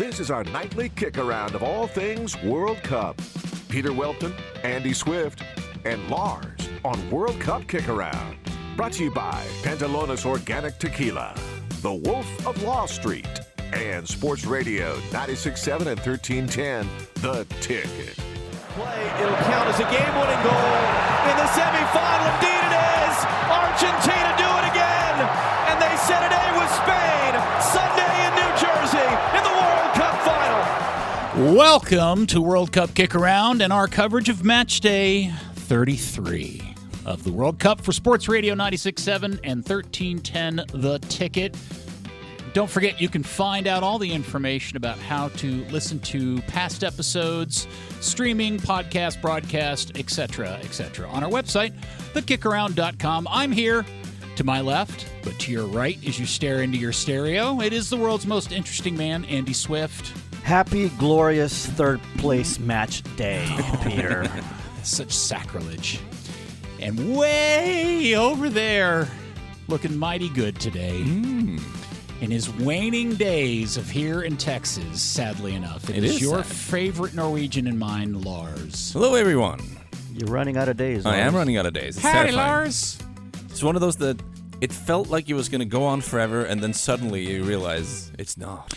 This is our nightly kick-around of all things World Cup. Peter Welton, Andy Swift, and Lars on World Cup Kick-Around. Brought to you by Pantalones Organic Tequila, The Wolf of Law Street, and Sports Radio 96.7 and 1310, The Ticket. Play, it'll count as a game-winning goal in the semifinal. Indeed it is! Argentina do it again! And they set an A with Spain Sunday in New Jersey in the World Cup final. Welcome to World Cup Kick-Around and our coverage of Match Day 33 of the World Cup for Sports Radio 96.7 and 1310 The Ticket. Don't forget, you can find out all the information about how to listen to past episodes, streaming, podcast, broadcast, etc., on our website, thekickaround.com. I'm here to my left, but to your right as you stare into your stereo. It is the world's most interesting man, Andy Swift. Happy, glorious third place match day, Peter. Such sacrilege. And way over there, looking mighty good today. In his waning days of here in Texas, sadly enough. It is your favorite Norwegian and mine, Lars. Hello, everyone. You're running out of days, Lars. I am running out of days. It's Howdy, terrifying. Lars. It's one of those that it felt like it was going to go on forever, and then suddenly you realize it's not.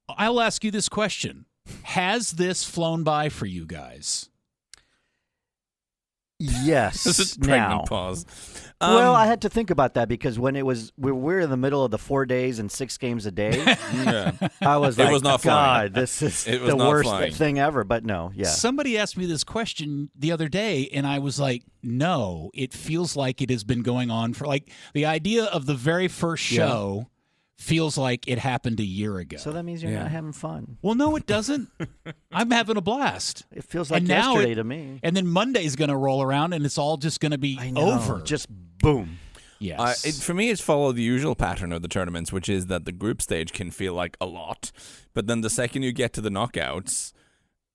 I'll ask you this question. Has this flown by for you guys? Yes. This is a now. pregnant pause. Well, I had to think about that because when it was we were in the middle of the 4 days and 6 games a day, Yeah. I was It like, was not flying. God, this is It was the not worst flying. thing ever. But no, yeah. Somebody asked me this question the other day, and I was like, no, it feels like it has been going on for, like, the idea of the very first show feels like it happened a year ago. So that means you're not having fun. Well, no, it doesn't. I'm having a blast. It feels like And now yesterday to me. And then Monday's going to roll around, and it's all just going to be I know, over. just boom. Yes. For me, it's followed the usual pattern of the tournaments, which is that the group stage can feel like a lot, but then the second you get to the knockouts,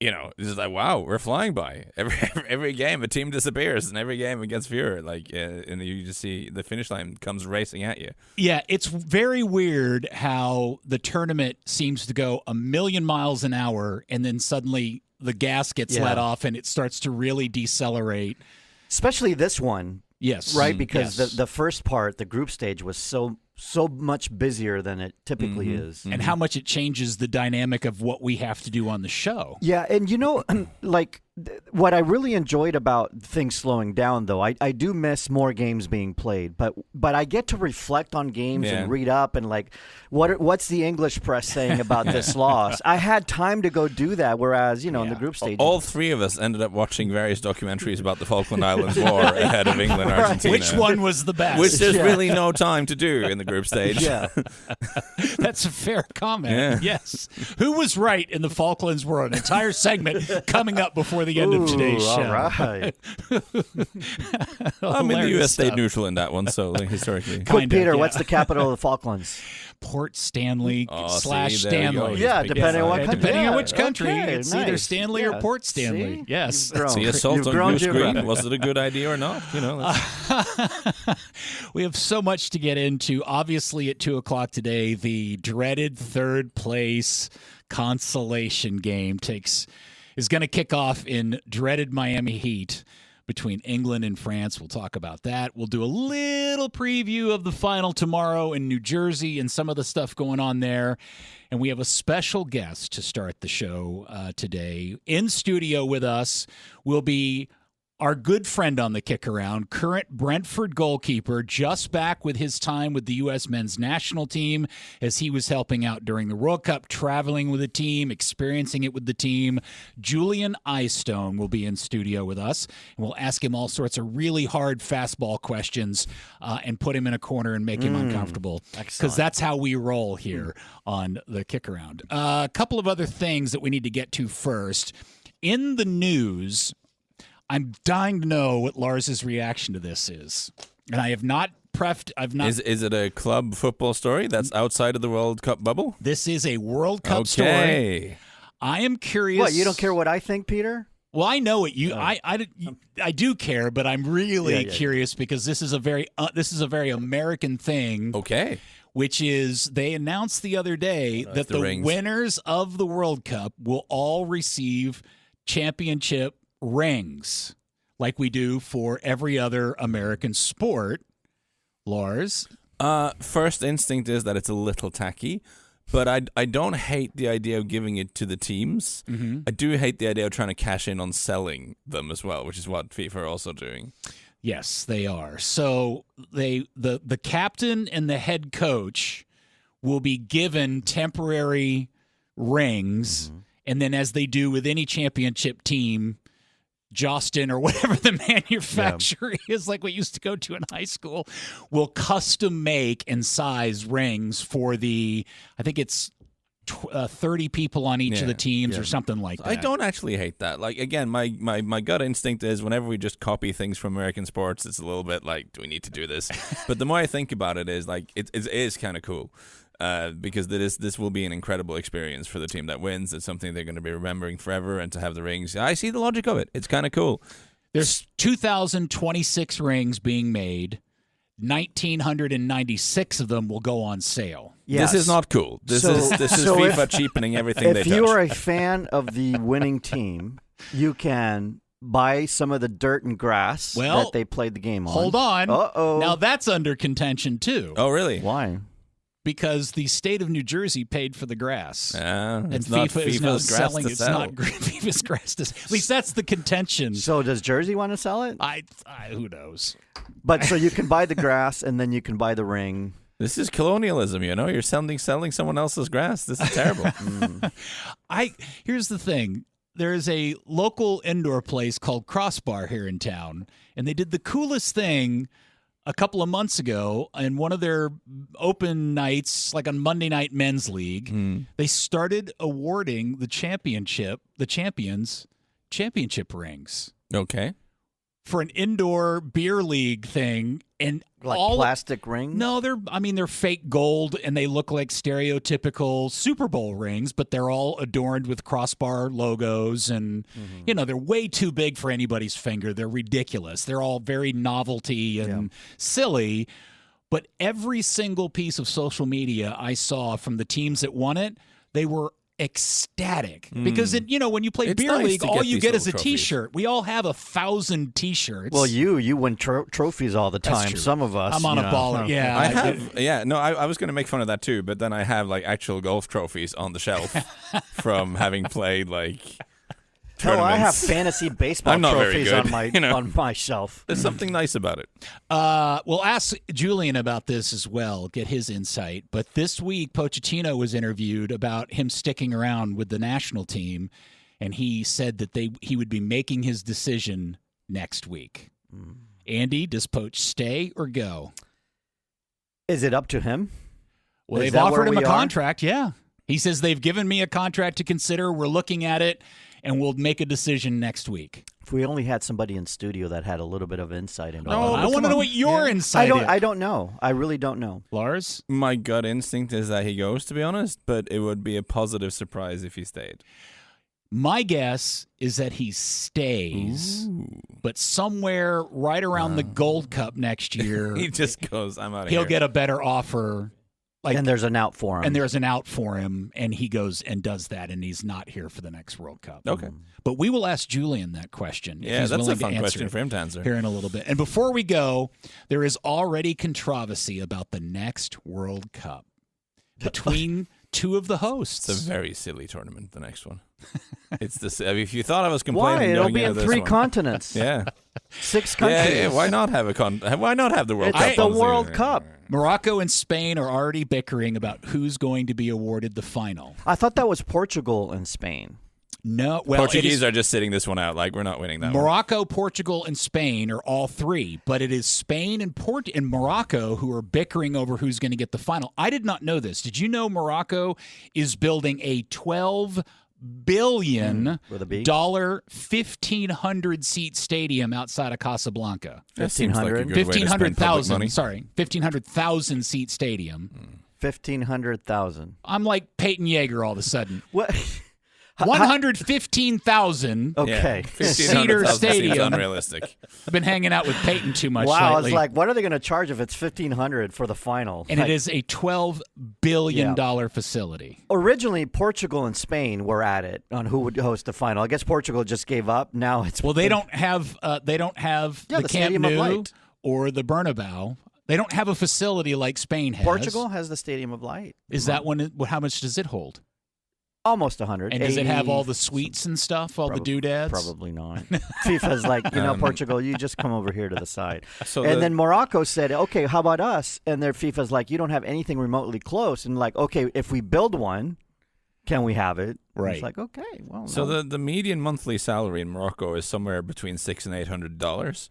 you know, it's just like, wow, we're flying by. Every game, a team disappears, and every game it gets fewer. Like, and you just see the finish line comes racing at you. Yeah, it's very weird how the tournament seems to go a million miles an hour, and then suddenly the gas gets let off, and it starts to really decelerate. Especially this one. Yes. Right, because yes. the first part, the group stage, was so much busier than it typically is. And how much it changes the dynamic of what we have to do on the show. Yeah, and you know, like, what I really enjoyed about things slowing down, though, I do miss more games being played, but I get to reflect on games and read up and, like, what's the English press saying about this loss? I had time to go do that, whereas, you know, in the group stage... All three of us ended up watching various documentaries about the Falkland Islands War ahead of England and Argentina. Which one was the best? Which there's really no time to do in the group stage. Yeah. That's a fair comment. Yeah. Yes. Who was right in the Falklands War? An entire segment coming up before the end of today's show. All right. I mean, the U.S. stayed stuff. neutral in that one, so historically. Quick, Peter, yeah. what's the capital of the Falklands? Port Stanley Oh, slash see, there you go. Stanley. Yeah, Speak depending on what country. Depending on Yeah, which country. okay, It's either nice. Stanley or Yeah. Port Stanley. See? Yes. You've grown. The assault You've on grown Goose Green, geographically. was it a good idea or not? You know, We have so much to get into. Obviously, at 2 o'clock today, the dreaded third place consolation game is going to kick off in dreaded Miami Heat between England and France. We'll talk about that. We'll do a little preview of the final tomorrow in New Jersey and some of the stuff going on there. And we have a special guest to start the show today. In studio with us will be our good friend on the Kick-Around, current Brentford goalkeeper, just back with his time with the U.S. men's national team as he was helping out during the World Cup, traveling with the team, experiencing it with the team. Julian Eyestone will be in studio with us, and we'll ask him all sorts of really hard fastball questions and put him in a corner and make him uncomfortable, because that's how we roll here on the Kick-Around. A couple of other things that we need to get to first. In the news, I'm dying to know what Lars's reaction to this is. And I have not prefed. Is it a club football story that's outside of the World Cup bubble? This is a World Cup story. I am curious. What, you don't care what I think, Peter? Well, I know it. I do care, but I'm really curious because this is a very American thing. Okay. which is they announced the other day that the winners of the World Cup will all receive championship rings like we do for every other American sport. Lars? First instinct is that it's a little tacky, but I don't hate the idea of giving it to the teams. Mm-hmm. I do hate the idea of trying to cash in on selling them as well, which is what FIFA are also doing. Yes, they are. So the captain and the head coach will be given temporary rings, and then as they do with any championship team, Jostin or whatever the manufacturer is, like we used to go to in high school, will custom make and size rings for the, I think it's 30 people on each of the teams or something like that. I don't actually hate that. Like, again, my gut instinct is whenever we just copy things from American sports, it's a little bit like, do we need to do this? But the more I think about it is like, it is kind of cool. Because this will be an incredible experience for the team that wins. It's something they're going to be remembering forever, and to have the rings, I see the logic of it. It's kind of cool. There's 2,026 rings being made. 1,996 of them will go on sale. Yes. This is not cool. This is FIFA cheapening everything they touch. If you are a fan of the winning team, you can buy some of the dirt and grass that they played the game on. Hold on. Uh-oh. Now that's under contention too. Oh, really? Why? Because the state of New Jersey paid for the grass. And FIFA is now selling it. It's not FIFA's grass to sell. At least that's the contention. So does Jersey want to sell it? I who knows? But so you can buy the grass and then you can buy the ring. This is colonialism, you know? You're selling someone else's grass. This is terrible. Here's the thing. There's a local indoor place called Crossbar here in town, and they did the coolest thing a couple of months ago in one of their open nights, like on Monday Night Men's League. They started awarding the champions championship rings. Okay. For an indoor beer league thing, and like plastic rings? No, they're fake gold, and they look like stereotypical Super Bowl rings, but they're all adorned with Crossbar logos, and they're way too big for anybody's finger. They're ridiculous. They're all very novelty and silly, but every single piece of social media I saw from the teams that won it, they were ecstatic because when you play beer league, all you get is a T-shirt. We all have 1,000 T-shirts. Well, you win trophies all the time. Some of us. I'm on a baller. Yeah, I have. Yeah, no, I was going to make fun of that too, but then I have like actual golf trophies on the shelf from having played like. Oh, I have fantasy baseball trophies on my shelf. There's something nice about it. We'll ask Julian about this as well, get his insight. But this week, Pochettino was interviewed about him sticking around with the national team, and he said that he would be making his decision next week. Andy, does Poch stay or go? Is it up to him? Well, they've offered him a contract, yeah. He says they've given me a contract to consider. We're looking at it. And we'll make a decision next week. If we only had somebody in studio that had a little bit of insight into all I want to know what your insight is. I don't know. I really don't know. Lars? My gut instinct is that he goes, to be honest, but it would be a positive surprise if he stayed. My guess is that he stays, but somewhere right around the Gold Cup next year, he just goes, I'm out of here. He'll get a better offer. And there's an out for him. And there's an out for him, and he goes and does that, and he's not here for the next World Cup. Okay. But we will ask Julian that question. Yeah, that's a fun question for him to answer. Here in a little bit. And before we go, there is already controversy about the next World Cup between two of the hosts. It's a very silly tournament, the next one. It's if you thought I was complaining, why? It'll be in 3 continents. Yeah. 6 countries. Yeah, why not have why not have the World Cup? It's the World Cup. Morocco and Spain are already bickering about who's going to be awarded the final. I thought that was Portugal and Spain. No, well, Portuguese are just sitting this one out. Like, we're not winning that Morocco, Portugal, and Spain are all 3, but it is Spain and Morocco who are bickering over who's going to get the final. I did not know this. Did you know Morocco is building a $12 billion 1,500 seat stadium outside of Casablanca? 1,500,000 seat stadium. 1,500,000. I'm like Peyton Yeager all of a sudden. What? 115,000 Okay. Cedar Stadium. Seems unrealistic. I've been hanging out with Peyton too much Wow, I lately. was like, what are they going to charge if it's $1,500 for the final? And it is a $12 billion facility. Originally, Portugal and Spain were at it on who would host the final. I guess Portugal just gave up. Now it's They don't have the Camp Stadium of Nou Light. or the Bernabeu. They don't have a facility like Spain has. Portugal has the Stadium of Light. Is that one? How much does it hold? Almost 100. And does it have all the 80, suites and stuff, all the doodads? Probably not. FIFA's like, Portugal, you just come over here to the side. So then Morocco said, okay, how about us? And their FIFA's like, you don't have anything remotely close. And like, okay, if we build one, can we have it? Right. It's like, okay, well. So no. the median monthly salary in Morocco is somewhere between $600 and $800.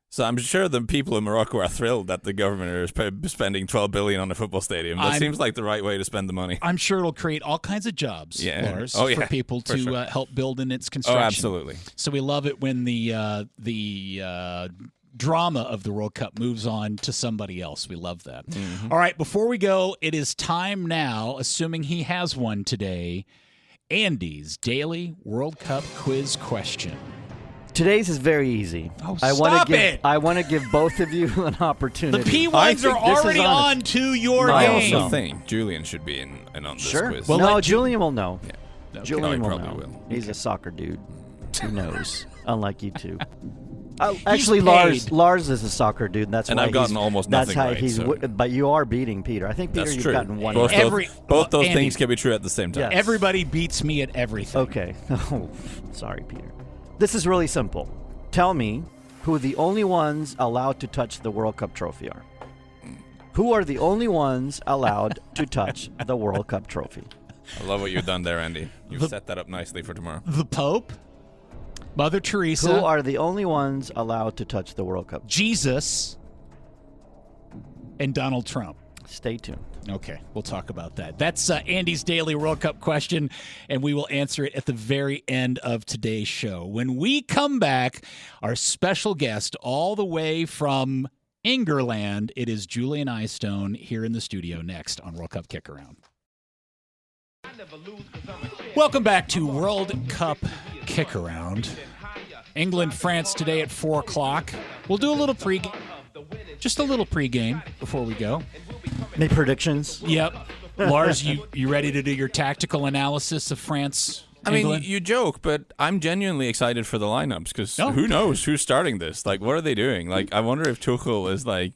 So I'm sure the people in Morocco are thrilled that the government is spending $12 billion on a football stadium. That seems like the right way to spend the money. I'm sure it'll create all kinds of jobs, Lars, for people to help build in its construction. Oh, absolutely. So we love it when the drama of the World Cup moves on to somebody else. We love that. Mm-hmm. All right, before we go, it is time now, assuming he has one today, Andy's daily World Cup quiz question. Today's is very easy. Oh, I stop it! I want to give both of you an opportunity. The P1s are already on to your I game. also think Julian should be in on this quiz. Well, no, Julian will know. Yeah. Okay. Julian No, he will probably know. will. He's a soccer dude. He knows, unlike you two. He's Actually, paid. Lars is a soccer dude. And that's And why I've gotten almost nothing That's how right, he's. so- But you are beating Peter. I think Peter, That's you've true. gotten one. Both right. those Andy. things can be true at the same time. Yeah. Everybody beats me at everything. Okay. Oh, sorry, Peter. This is really simple. Tell me who the only ones allowed to touch the World Cup trophy are. Who are the only ones allowed to touch the World Cup trophy? I love what you've done there, Andy. You've set that up nicely for tomorrow. The Pope, Mother Teresa, Who are the only ones allowed to touch the World Cup? Jesus, and Donald Trump. Stay tuned. Okay, we'll talk about that. That's Andy's daily World Cup question, and we will answer it at the very end of today's show. When we come back, our special guest all the way from Ingerland, it is Julian Eyestone here in the studio next on World Cup KickAround. Welcome back to World Cup KickAround. England, France today at 4 o'clock. We'll do a little pregame. Just a little pregame before we go. Any predictions? Yep. Lars, you ready to do your tactical analysis of France? I mean, England? you joke, but I'm genuinely excited for the lineups because Oh. who knows who's starting this? Like, what are they doing? Like, I wonder if Tuchel is like.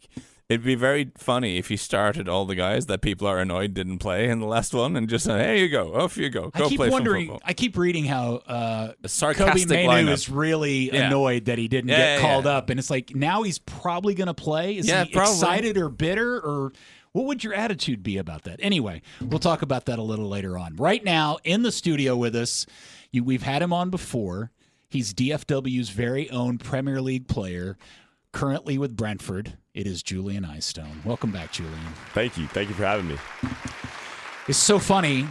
It'd be very funny if he started all the guys that people are annoyed didn't play in the last one and just said, "Here you go, off you go, I keep play some wondering. football." I keep reading how Kobe sarcastic Manu lineup. is really Yeah. annoyed that he didn't Yeah, get yeah, called yeah. up, and it's like now he's probably going to play. Is Yeah, he probably. excited or bitter, or what would your attitude be about that? Anyway, we'll talk about that a little later on. Right now, in the studio with us, we've had him on before. He's DFW's very own Premier League player, currently with Brentford. It is Julian Eyestone. Welcome back, Julian. Thank you. Thank you for having me. It's so funny.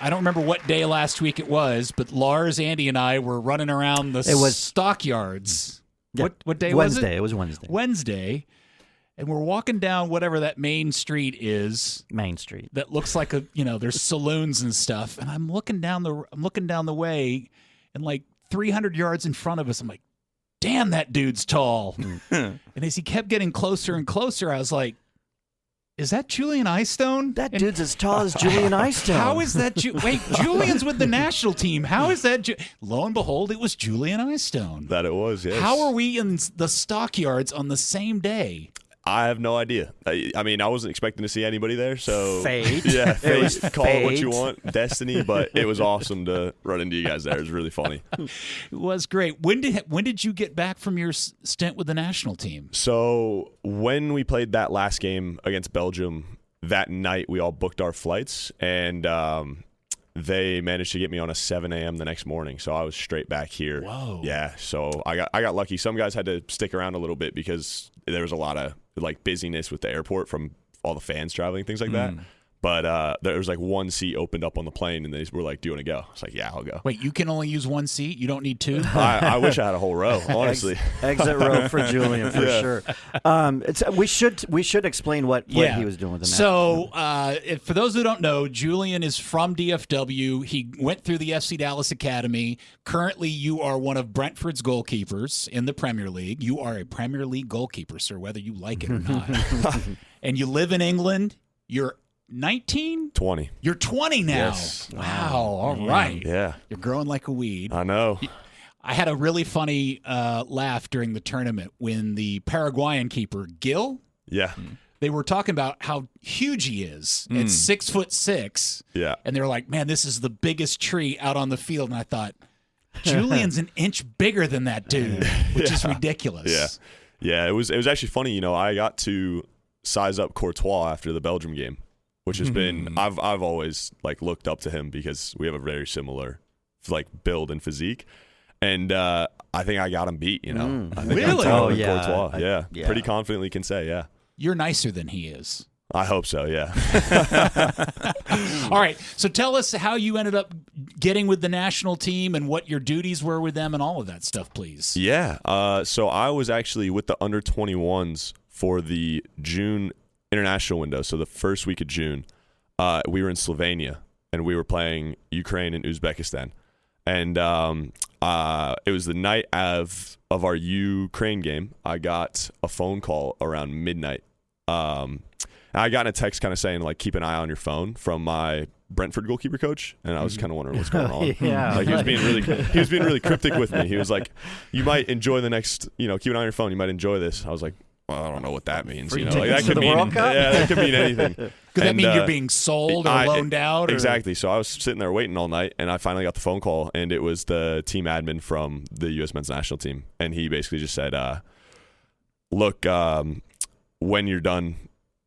I don't remember what day last week it was, but Lars, Andy, and I were running around the stockyards. Yeah. What day Wednesday. was it? It was Wednesday. Wednesday. And we're walking down whatever that main street is Main Street. that looks like there's saloons and stuff. And I'm looking down the way, and like 300 yards in front of us, I'm like, damn, that dude's tall. And as he kept getting closer and closer, I was like, is that Julian Eyestone? That dude's as tall as Julian Eyestone. How is that? Wait, Julian's with the national team. How is that? Lo and behold, it was Julian Eyestone. That it was, yes. How are we in the stockyards on the same day? I have no idea. I mean, I wasn't expecting to see anybody there, so Fate. Yeah, It was fate. Call it what you fate. want, destiny. But it was awesome to run into you guys there. It was really funny. It was great. When did you get back from your stint with the national team? So when we played that last game against Belgium, that night we all booked our flights, and they managed to get me on a 7 a.m. the next morning. So I was straight back here. Whoa. Yeah. So I got lucky. Some guys had to stick around a little bit because there was a lot of like busyness with the airport from all the fans traveling, things like that. But there was like one seat opened up on the plane, and they were like, "Do you want to go?" I was like, "Yeah, I'll go." Wait, you can only use one seat? You don't need two? I wish I had a whole row, honestly. Exit row for Julian for sure. We should explain what he was doing with the national team. For those who don't know, Julian is from DFW. He went through the FC Dallas Academy. Currently, you are one of Brentford's goalkeepers in the Premier League. You are a Premier League goalkeeper, sir, whether you like it or not. And you live in England. You're 19? 20. You're 20 now. Yes. Wow. All right. Yeah. You're growing like a weed. I know. I had a really funny laugh during the tournament when the Paraguayan keeper, Gil, Yeah. they were talking about how huge he is at 6'6". Yeah. And they were like, man, this is the biggest tree out on the field. And I thought, Julian's an inch bigger than that dude, which is ridiculous. Yeah. Yeah. It was actually funny. You know, I got to size up Courtois after the Belgium game, which has been I've always like looked up to him because we have a very similar like build and physique, and I think I got him beat. You know, I think Really? I'm Courtois. Pretty confidently can say, yeah. You're nicer than he is. I hope so. Yeah. All right. So tell us how you ended up getting with the national team and what your duties were with them and all of that stuff, please. Yeah. So I was actually with the under 21s for the June international window. So the first week of June, we were in Slovenia and we were playing Ukraine and Uzbekistan. And it was the night of our Ukraine game. I got a phone call around midnight. I got a text kind of saying, like, keep an eye on your phone from my Brentford goalkeeper coach, and I was kind of wondering what's going on. Like, he was being really cryptic with me. He was like, you might enjoy the next, keep an eye on your phone. You might enjoy this. I was like, well, I don't know what that means. Like, that could mean, that could mean anything. Could that mean you're being sold or loaned out? Or? Exactly. So I was sitting there waiting all night, and I finally got the phone call, and it was the team admin from the U.S. men's national team, and he basically just said, look, when you're done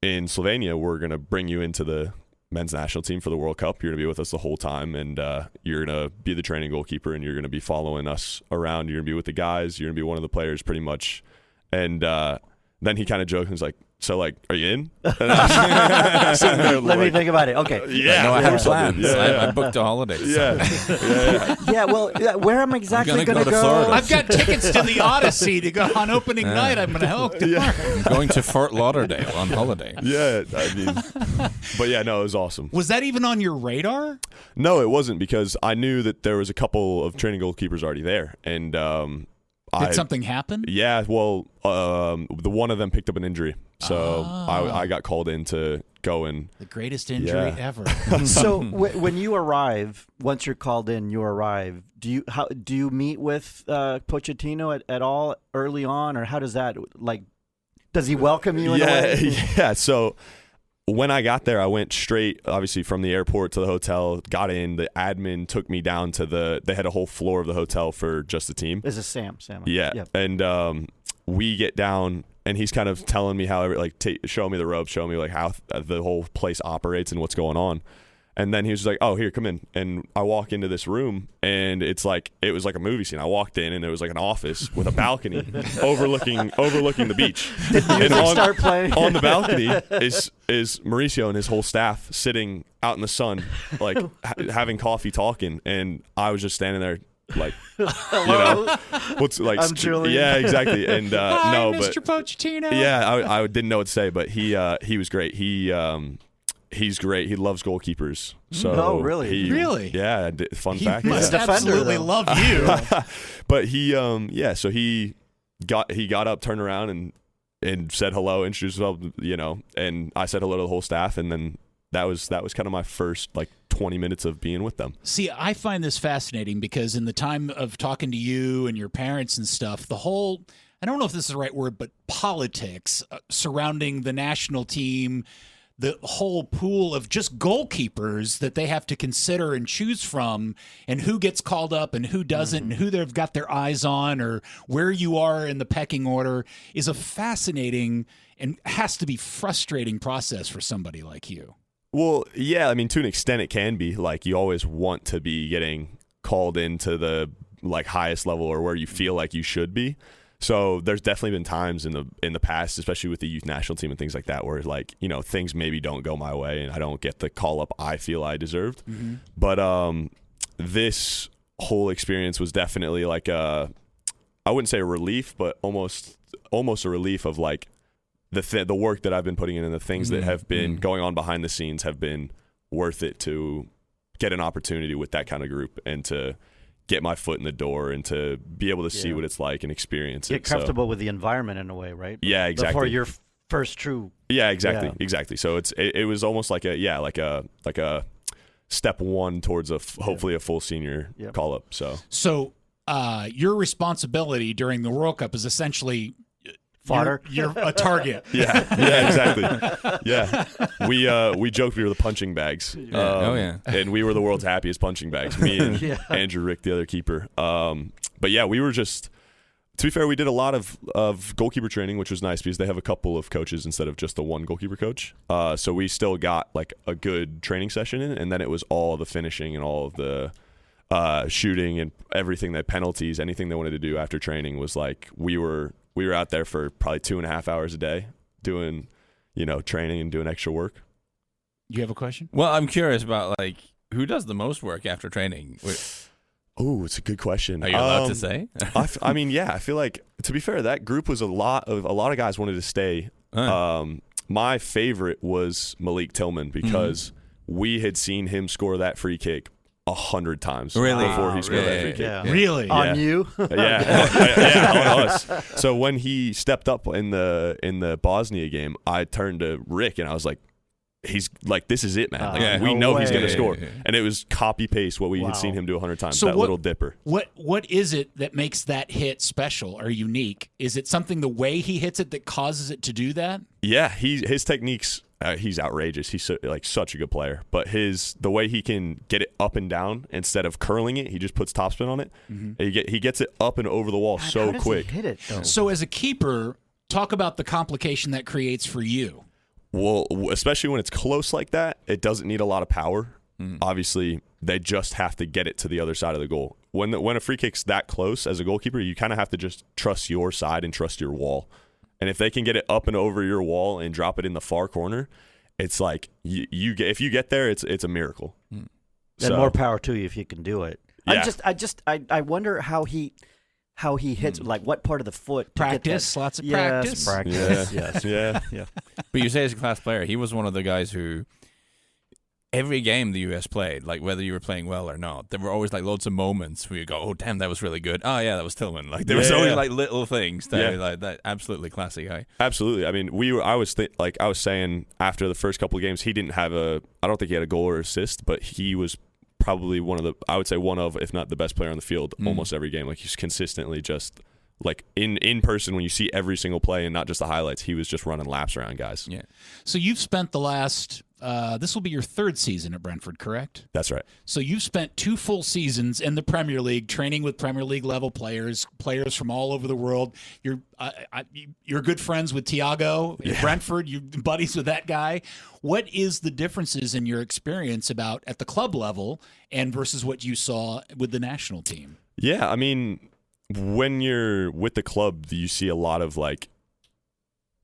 in Slovenia, we're going to bring you into the men's national team for the World Cup. You're going to be with us the whole time, and you're going to be the training goalkeeper, and you're going to be following us around. You're going to be with the guys. You're going to be one of the players pretty much. And then he kind of joked and was like, so, like, are you in? And I was sitting there Let me think about it. Okay. Yeah. No, I had plans. Yeah. I booked a holiday. Yeah. Well, where am I exactly going to go? Florida. I've got tickets to the Odyssey to go on opening night. I'm going to help. I'm going to Fort Lauderdale on holiday. Yeah. I mean, but yeah, no, it was awesome. Was that even on your radar? No, it wasn't, because I knew that there was a couple of training goalkeepers already there. And did something happen? Yeah, well, the one of them picked up an injury, so I got called in to go and the greatest injury ever. So when you arrive, once you're called in, you arrive. Do you meet with Pochettino at all early on, or how does that like? Does he welcome you? In a way? Yeah. So when I got there, I went straight, obviously, from the airport to the hotel, got in. The admin took me down to they had a whole floor of the hotel for just the team. This is Sam. Yeah. Yep. And we get down, and he's kind of telling me how, showing me the ropes, showing me, like, how the whole place operates and what's going on. And then he was just like, oh, here, come in. And I walk into this room, and it was like a movie scene. I walked in, and it was like an office with a balcony overlooking the beach. And start playing? On the balcony is Mauricio and his whole staff sitting out in the sun, like having coffee, talking. And I was just standing there, like, what's like? I'm Julian. Yeah, exactly. And Hi, no, Mr. but Pochettino. yeah, I didn't know what to say, but he was great. He's great. He loves goalkeepers. So oh, really? Really? Yeah. Fun He fact. must Yeah. absolutely love you. But he, so he got up, turned around, and said hello, introduced himself, and I said hello to the whole staff, and then that was kind of my first 20 minutes of being with them. See, I find this fascinating because in the time of talking to you and your parents and stuff, the whole, I don't know if this is the right word, but politics surrounding the national team, the whole pool of just goalkeepers that they have to consider and choose from, and who gets called up and who doesn't, and who they've got their eyes on, or where you are in the pecking order, is a fascinating and has to be frustrating process for somebody like you. Well, yeah, I mean, to an extent it can be. Like, you always want to be getting called into the highest level, or where you feel like you should be. So there's definitely been times in the past, especially with the youth national team and things like that, where like, you know, things maybe don't go my way and I don't get the call up I feel I deserved. Mm-hmm. But this whole experience was definitely like I wouldn't say a relief, but almost a relief of like the work that I've been putting in and the things that have been going on behind the scenes have been worth it to get an opportunity with that kind of group and to get my foot in the door and to be able to see what it's like and experience it. Get comfortable with the environment in a way, right? Yeah, exactly. Before your first true. Yeah, exactly. So it was almost like a step one towards hopefully a full senior call up. So your responsibility during the World Cup is essentially fodder. You're a target. Yeah, exactly. Yeah, we joked we were the punching bags. And we were the world's happiest punching bags. Me and Andrew Rick, the other keeper. But yeah, we were just. To be fair, we did a lot of goalkeeper training, which was nice because they have a couple of coaches instead of just the one goalkeeper coach. So we still got like a good training session in, and then it was all the finishing and all of the shooting and everything, that penalties, anything they wanted to do after training was like we were out there for probably 2.5 hours a day doing, you know, training and doing extra work. You have a question? Well, I'm curious about like who does the most work after training. Oh, it's a good question. Are you allowed to say? I mean, yeah. I feel like, to be fair, that group was a lot of guys wanted to stay. My favorite was Malik Tillman because we had seen him score that free kick 100 times before he scored that free kick. Yeah. Really? On you? Yeah, on us. So when he stepped up in the Bosnia game, I turned to Rick and I was like, he's like, this is it, man. Like, we know he's going to score. And it was copy paste what we had seen him do 100 times. So that little dipper. What is it that makes that hit special or unique? Is it something the way he hits it that causes it to do that? Yeah, his techniques. He's outrageous. He's such a good player. But the way he can get it up and down instead of curling it, he just puts topspin on it. Mm-hmm. He gets it up and over the wall so quick. He hit it though? So as a keeper, talk about the complication that creates for you. Well, especially when it's close like that, it doesn't need a lot of power. Obviously, they just have to get it to the other side of the goal. When a free kick's that close as a goalkeeper, you kind of have to just trust your side and trust your wall. And if they can get it up and over your wall and drop it in the far corner, it's like if you get there, it's a miracle. And more power to you if you can do it. Yeah. I wonder how he hits, like what part of the foot. Practice, lots of practice. Yes. Yeah. But you say he's a class player. He was one of the guys who every game the US played, like whether you were playing well or not, there were always like loads of moments where you go, oh damn, that was really good. Oh yeah, that was Tillman. Like there was always like little things that were like that. Absolutely classy guy. Absolutely. I mean, I was saying after the first couple of games, he didn't have I don't think he had a goal or assist, but he was probably one of, if not the best player on the field almost every game. Like he's consistently just like in person when you see every single play and not just the highlights, he was just running laps around guys. Yeah. So you've spent the last this will be your third season at Brentford, correct? That's right. So you've spent 2 full seasons in the Premier League training with Premier League level players from all over the world. You're good friends with Thiago at Brentford. You're buddies with that guy. What is the differences in your experience at the club level and versus what you saw with the national team? Yeah, I mean, when you're with the club, you see a lot of like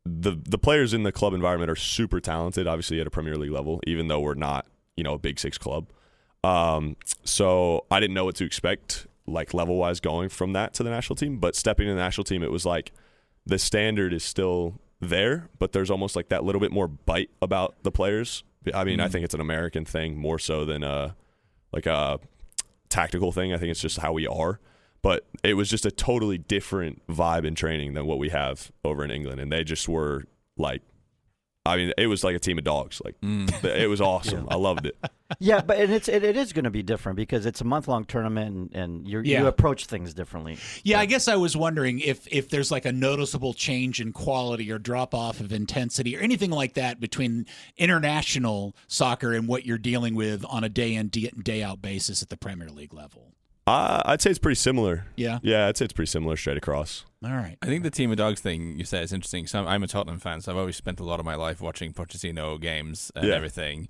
the players in the club environment are super talented, obviously at a Premier League level, even though we're not, a Big Six club. So I didn't know what to expect, like level-wise going from that to the national team. But stepping to the national team, it was like the standard is still there, but there's almost like that little bit more bite about the players. I mean, I think it's an American thing more so than a tactical thing. I think it's just how we are. But it was just a totally different vibe in training than what we have over in England. And they just were like, I mean, it was like a team of dogs. Like it was awesome. I loved it. Yeah, but it is going to be different because it's a month-long tournament and you approach things differently. Yeah, I guess I was wondering if there's like a noticeable change in quality or drop-off of intensity or anything like that between international soccer and what you're dealing with on a day-in, day-out basis at the Premier League level. I'd say it's pretty similar. Yeah? Yeah, I'd say it's pretty similar straight across. All right. I think the team of dogs thing you said is interesting. So I'm a Tottenham fan, so I've always spent a lot of my life watching Pochettino games and everything.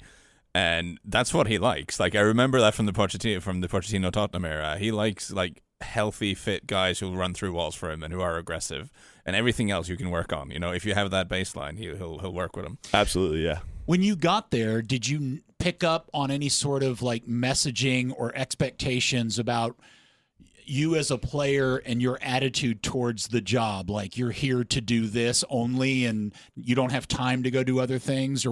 And that's what he likes. Like I remember that from the Pochettino Tottenham era. He likes like healthy, fit guys who'll run through walls for him and who are aggressive, and everything else you can work on. If you have that baseline, he'll work with him. Absolutely, yeah. When you got there, did you pick up on any sort of like messaging or expectations about you as a player and your attitude towards the job? Like, you're here to do this only and you don't have time to go do other things? Or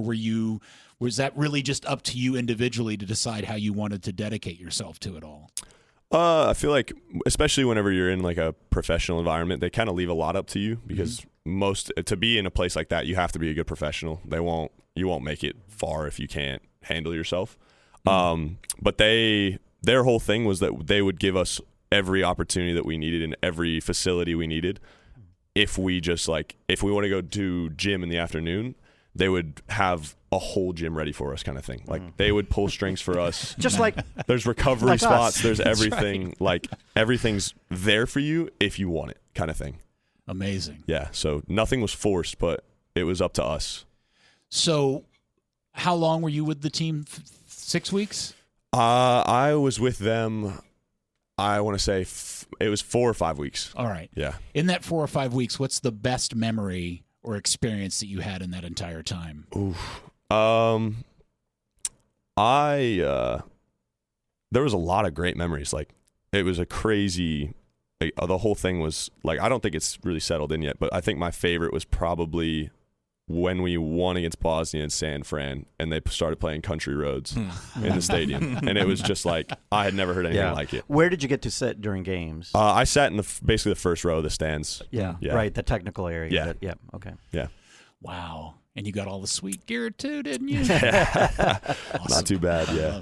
was that really just up to you individually to decide how you wanted to dedicate yourself to it all? I feel like, especially whenever you're in like a professional environment, they kind of leave a lot up to you, because to be in a place like that, you have to be a good professional. You won't make it far if you can't handle yourself. But their whole thing was that they would give us every opportunity that we needed in every facility we needed. If we want to go to gym in the afternoon, they would have a whole gym ready for us, kind of thing. Like, they would pull strings for us. Just like there's recovery like spots, us. there's That's everything. right. Like, everything's there for you if you want it, kind of thing. Amazing. Yeah, so nothing was forced, but it was up to us. So how long were you with the team? 6 weeks? I was with them, I want to say it was 4 or 5 weeks. All right. Yeah. In that 4 or 5 weeks, what's the best memory or experience that you had in that entire time? Oof. There was a lot of great memories. Like, it was a crazy, the whole thing was like, I don't think it's really settled in yet, but I think my favorite was probably when we won against Bosnia and San Fran and they started playing Country Roads in the stadium. And it was just like, I had never heard anything like it. Where did you get to sit during games? I sat in basically the first row of the stands. Yeah, right, the technical area. Yeah. Okay. Yeah. Wow. And you got all the sweet gear too, didn't you? Awesome. Not too bad, yeah.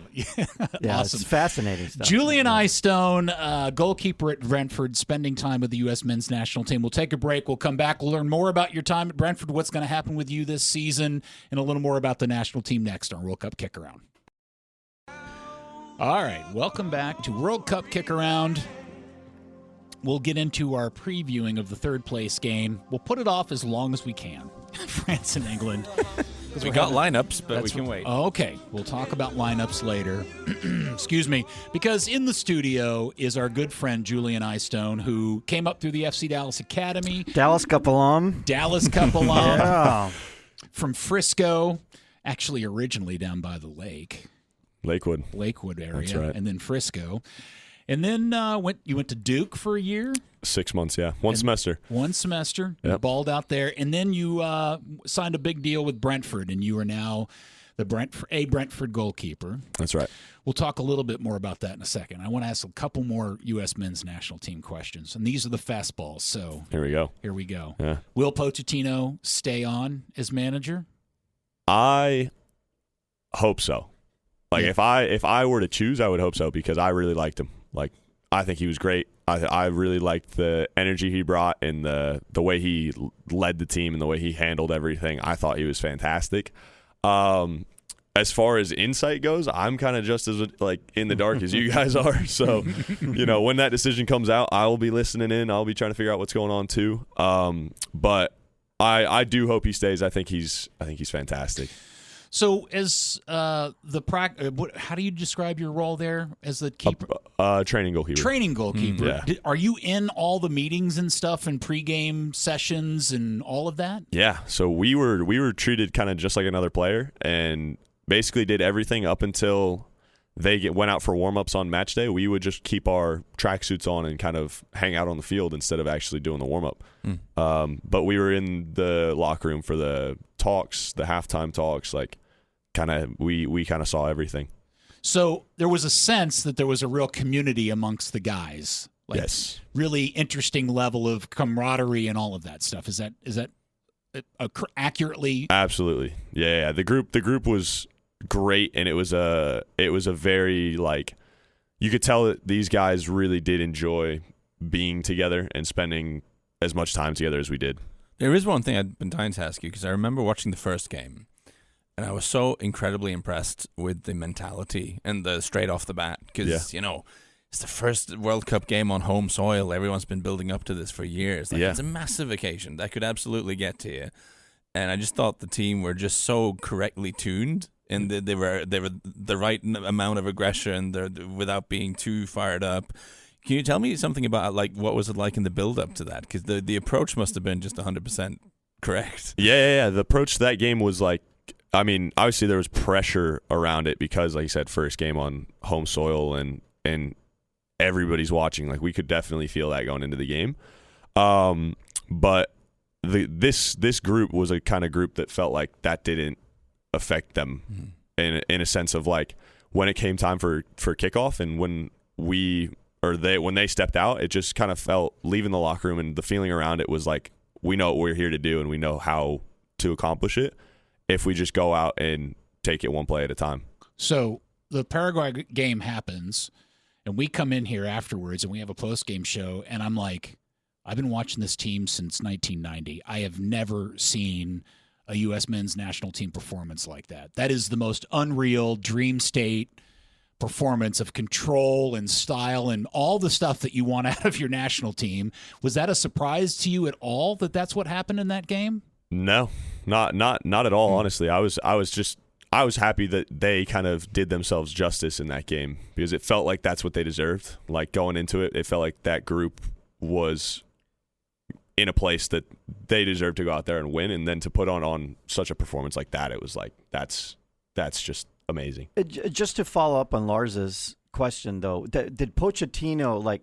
Yeah, Awesome. it's fascinating stuff. Julian Eyestone, goalkeeper at Brentford, spending time with the U.S. men's national team. We'll take a break. We'll come back. We'll learn more about your time at Brentford, what's going to happen with you this season, and a little more about the national team next on World Cup Kick-Around. All right, welcome back to World Cup Kick-Around. We'll get into our previewing of the third-place game. We'll put it off as long as we can. France and England. We got lineups, but we can wait. Oh, okay. We'll talk about lineups later. Excuse me. Because in the studio is our good friend Julian Eyestone, who came up through the FC Dallas Academy. Dallas Cup alum. Dallas Cup alum. Yeah. From Frisco, actually originally down by the lake. Lakewood area. That's right. And then Frisco. And then you went to Duke for a year? 6 months, yeah. One semester. One semester. You Yep. balled out there. And then you signed a big deal with Brentford, and you are now the Brentford goalkeeper. That's right. We'll talk a little bit more about that in a second. I want to ask a couple more U.S. men's national team questions, and these are the fastballs. So Here we go. Yeah. Will Pochettino stay on as manager? I hope so. Like, if I were to choose, I would hope so, because I really liked him. Like, I think he was great. I really liked the energy he brought and the way he led the team and the way he handled everything. I thought he was fantastic. As far as insight goes, I'm kind of just as in the dark as you guys are. So, when that decision comes out, I will be listening in. I'll be trying to figure out what's going on too. But I do hope he stays. I think he's fantastic. So, as how do you describe your role there as the keeper? Training goalkeeper. Training goalkeeper. Yeah. Are you in all the meetings and stuff and pregame sessions and all of that? Yeah. So we were treated kind of just like another player, and basically did everything up until they went out for warm-ups on match day. We would just keep our tracksuits on and kind of hang out on the field instead of actually doing the warm-up. But we were in the locker room for the talks, the halftime talks, we kind of saw everything. So there was a sense that there was a real community amongst the guys. Yes. Really interesting level of camaraderie and all of that stuff. Is that accurately? Absolutely. Yeah. The group was great, and it was a very you could tell that these guys really did enjoy being together and spending as much time together as we did. There is one thing I've been dying to ask you, because I remember watching the first game, and I was so incredibly impressed with the mentality and the straight off the bat, because, it's the first World Cup game on home soil. Everyone's been building up to this for years. It's a massive occasion that could absolutely get to you. And I just thought the team were just so correctly tuned, and they were the right amount of aggression without being too fired up. Can you tell me something about like what was it like in the build up to that? Because the approach must have been just 100% correct. Yeah. The approach to that game was like, I mean, obviously there was pressure around it because, like you said, first game on home soil and everybody's watching. Like we could definitely feel that going into the game. But this group was a kind of group that felt like that didn't affect them in a sense of like when it came time for kickoff and when they stepped out, it just kind of felt leaving the locker room and the feeling around it was like we know what we're here to do and we know how to accomplish it if we just go out and take it one play at a time. So the Paraguay game happens and we come in here afterwards and we have a post-game show and I'm like, I've been watching this team since 1990. I have never seen a U.S. men's national team performance like that. That is the most unreal dream state performance of control and style and all the stuff that you want out of your national team. Was that a surprise to you at all that that's what happened in that game? No, not at all. Honestly, I was happy that they kind of did themselves justice in that game because it felt like that's what they deserved. Like going into it, it felt like that group was in a place that they deserved to go out there and win, and then to put on such a performance like that, it was like that's just amazing. Just to follow up on Lars's question, though, did Pochettino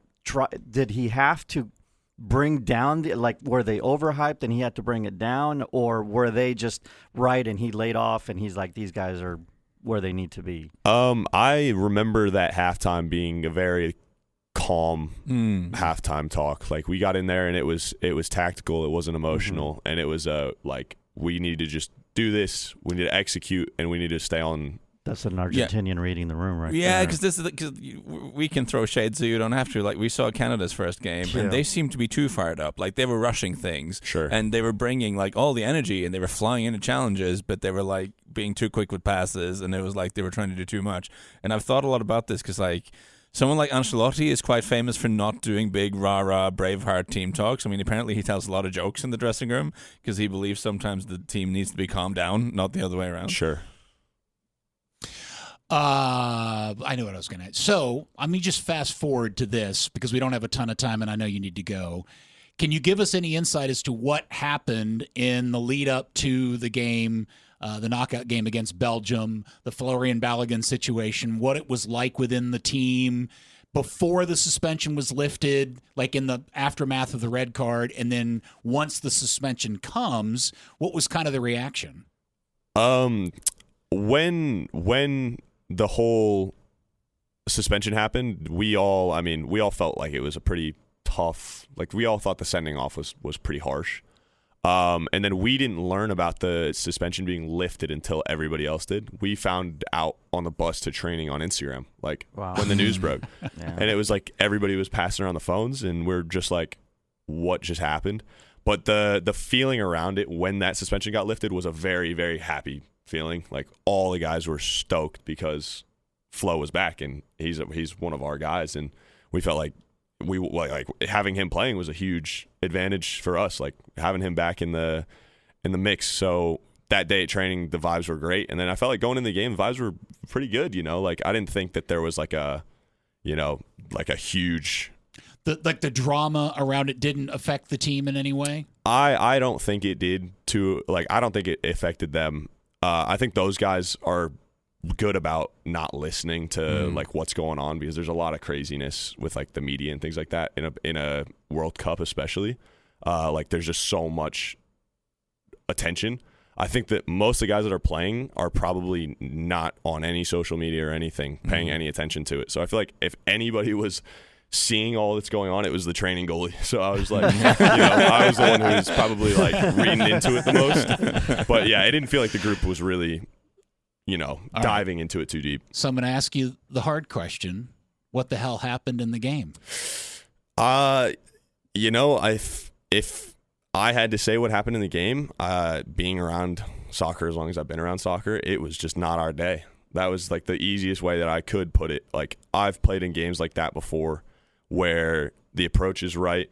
did he have to bring down were they overhyped and he had to bring it down, or were they just right and he laid off and he's like, these guys are where they need to be? I remember that halftime being a very calm halftime talk. Like we got in there and it was tactical, it wasn't emotional, and it was like we need to just do this, we need to execute, and we need to stay on. That's an Argentinian reading the room, right? Yeah, because we can throw shade, so you don't have to. Like we saw Canada's first game, and they seemed to be too fired up. Like they were rushing things, sure, and they were bringing like all the energy, and they were flying into challenges, but they were like being too quick with passes, and it was like they were trying to do too much. And I've thought a lot about this because like. Someone like Ancelotti is quite famous for not doing big rah-rah Braveheart team talks. I mean, apparently he tells a lot of jokes in the dressing room because he believes sometimes the team needs to be calmed down, not the other way around. Sure. I knew what I was going to. So let me just fast forward to this because we don't have a ton of time and I know you need to go. Can you give us any insight as to what happened in the lead up to the game, the knockout game against Belgium, the Florian Balogun situation, what it was like within the team before the suspension was lifted, like in the aftermath of the red card, and then once the suspension comes, what was kind of the reaction? When the whole suspension happened, we all felt like it was a pretty tough, like we all thought the sending off was pretty harsh. And then we didn't learn about the suspension being lifted until everybody else did. We found out on the bus to training on Instagram, like when the news broke. Yeah. And it was like everybody was passing around the phones and we're just like, what just happened? But the feeling around it when that suspension got lifted was a very, very happy feeling. Like all the guys were stoked because Flo was back and he's one of our guys, and we felt like like having him playing was a huge advantage for us, like having him back in the mix. So that day at training, the vibes were great, and then I felt like going in the game, the vibes were pretty good. Like I didn't think that there was like a huge the drama around it didn't affect the team in any way. I don't think it did. I don't think it affected them. I think those guys are good about not listening to like what's going on because there's a lot of craziness with like the media and things like that in a World Cup especially. Like there's just so much attention. I think that most of the guys that are playing are probably not on any social media or anything paying any attention to it. So I feel like if anybody was seeing all that's going on, it was the training goalie. So I was like, I was the one who was probably like reading into it the most. But yeah, it didn't feel like the group was really diving into it too deep. So I'm going to ask you the hard question. What the hell happened in the game? If I had to say what happened in the game, being around soccer as long as I've been around soccer, it was just not our day. That was like the easiest way that I could put it. Like I've played in games like that before where the approach is right,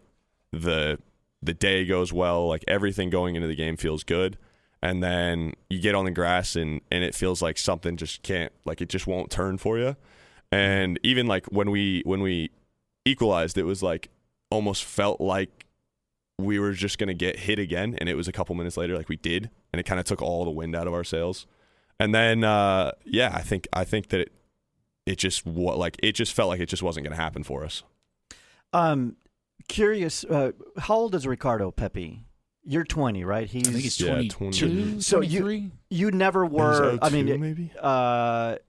the day goes well, like everything going into the game feels good. And then you get on the grass and it feels like something just can't, like it just won't turn for you. And even like when we equalized, it was like almost felt like we were just going to get hit again, and it was a couple minutes later like we did, and it kind of took all the wind out of our sails. And then I think that it just felt like it just wasn't going to happen for us. Curious, how old is Ricardo Pepi? You're 20, right? I think he's 22, so 23? You never were. I mean, maybe?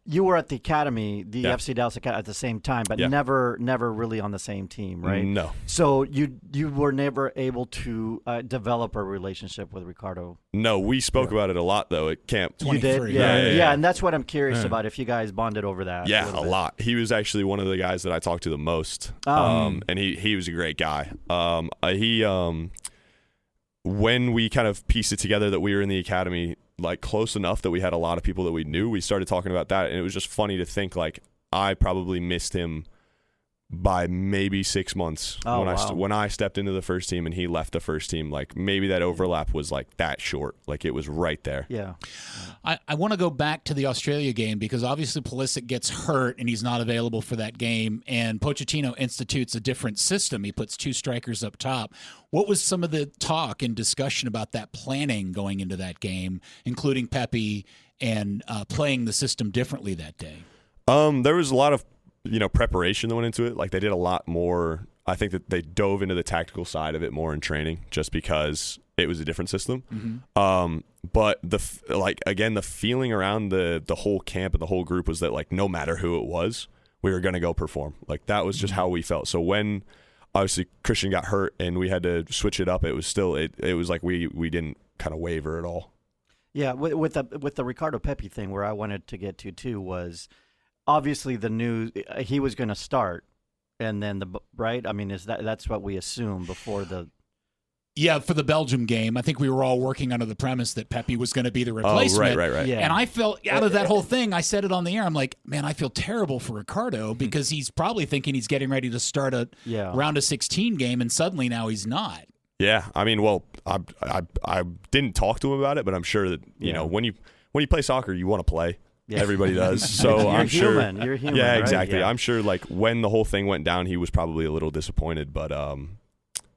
You were at the academy, the Yeah. FC Dallas Academy, at the same time, but Yeah. never really on the same team, right? No. So you were never able to develop a relationship with Ricardo. No, we spoke about it a lot though at camp. You did, 23. yeah, and that's what I'm curious about. If you guys bonded over that, Yeah, little a bit. lot. He was actually one of the guys that I talked to the most, and he was a great guy. When we kind of pieced it together that we were in the academy, like close enough that we had a lot of people that we knew, we started talking about that, and it was just funny to think like I probably missed him by maybe 6 months when I stepped into the first team and he left the first team. Like maybe that overlap was like that short, like it was right there. Yeah. I want to go back to the Australia game because obviously Pulisic gets hurt and he's not available for that game, and Pochettino institutes a different system. He puts 2 strikers up top. What was some of the talk and discussion about that planning going into that game, including Pepi and playing the system differently that day? There was a lot of preparation that went into it. Like they did a lot more. I think that they dove into the tactical side of it more in training, just because it was a different system. Mm-hmm. But the feeling around the whole camp and the whole group was that like no matter who it was, we were going to go perform. Like that was just how we felt. So when obviously Christian got hurt and we had to switch it up, it was still it was like we didn't kind of waver at all. Yeah, with the Ricardo Pepi thing, where I wanted to get to too was obviously the news he was going to start, and then right. I mean, that's what we assumed before the. Yeah, for the Belgium game, I think we were all working under the premise that Pepi was going to be the replacement. Oh, right. Yeah. And I felt out of that whole thing, I said it on the air. I'm like, man, I feel terrible for Ricardo because he's probably thinking he's getting ready to start a round of 16 game, and suddenly now he's not. Yeah, I mean, well, I didn't talk to him about it, but I'm sure that you know when you play soccer, you want to play. Yeah. Everybody does. So I'm sure you're human. Yeah, right? exactly. Yeah. I'm sure like when the whole thing went down, he was probably a little disappointed, but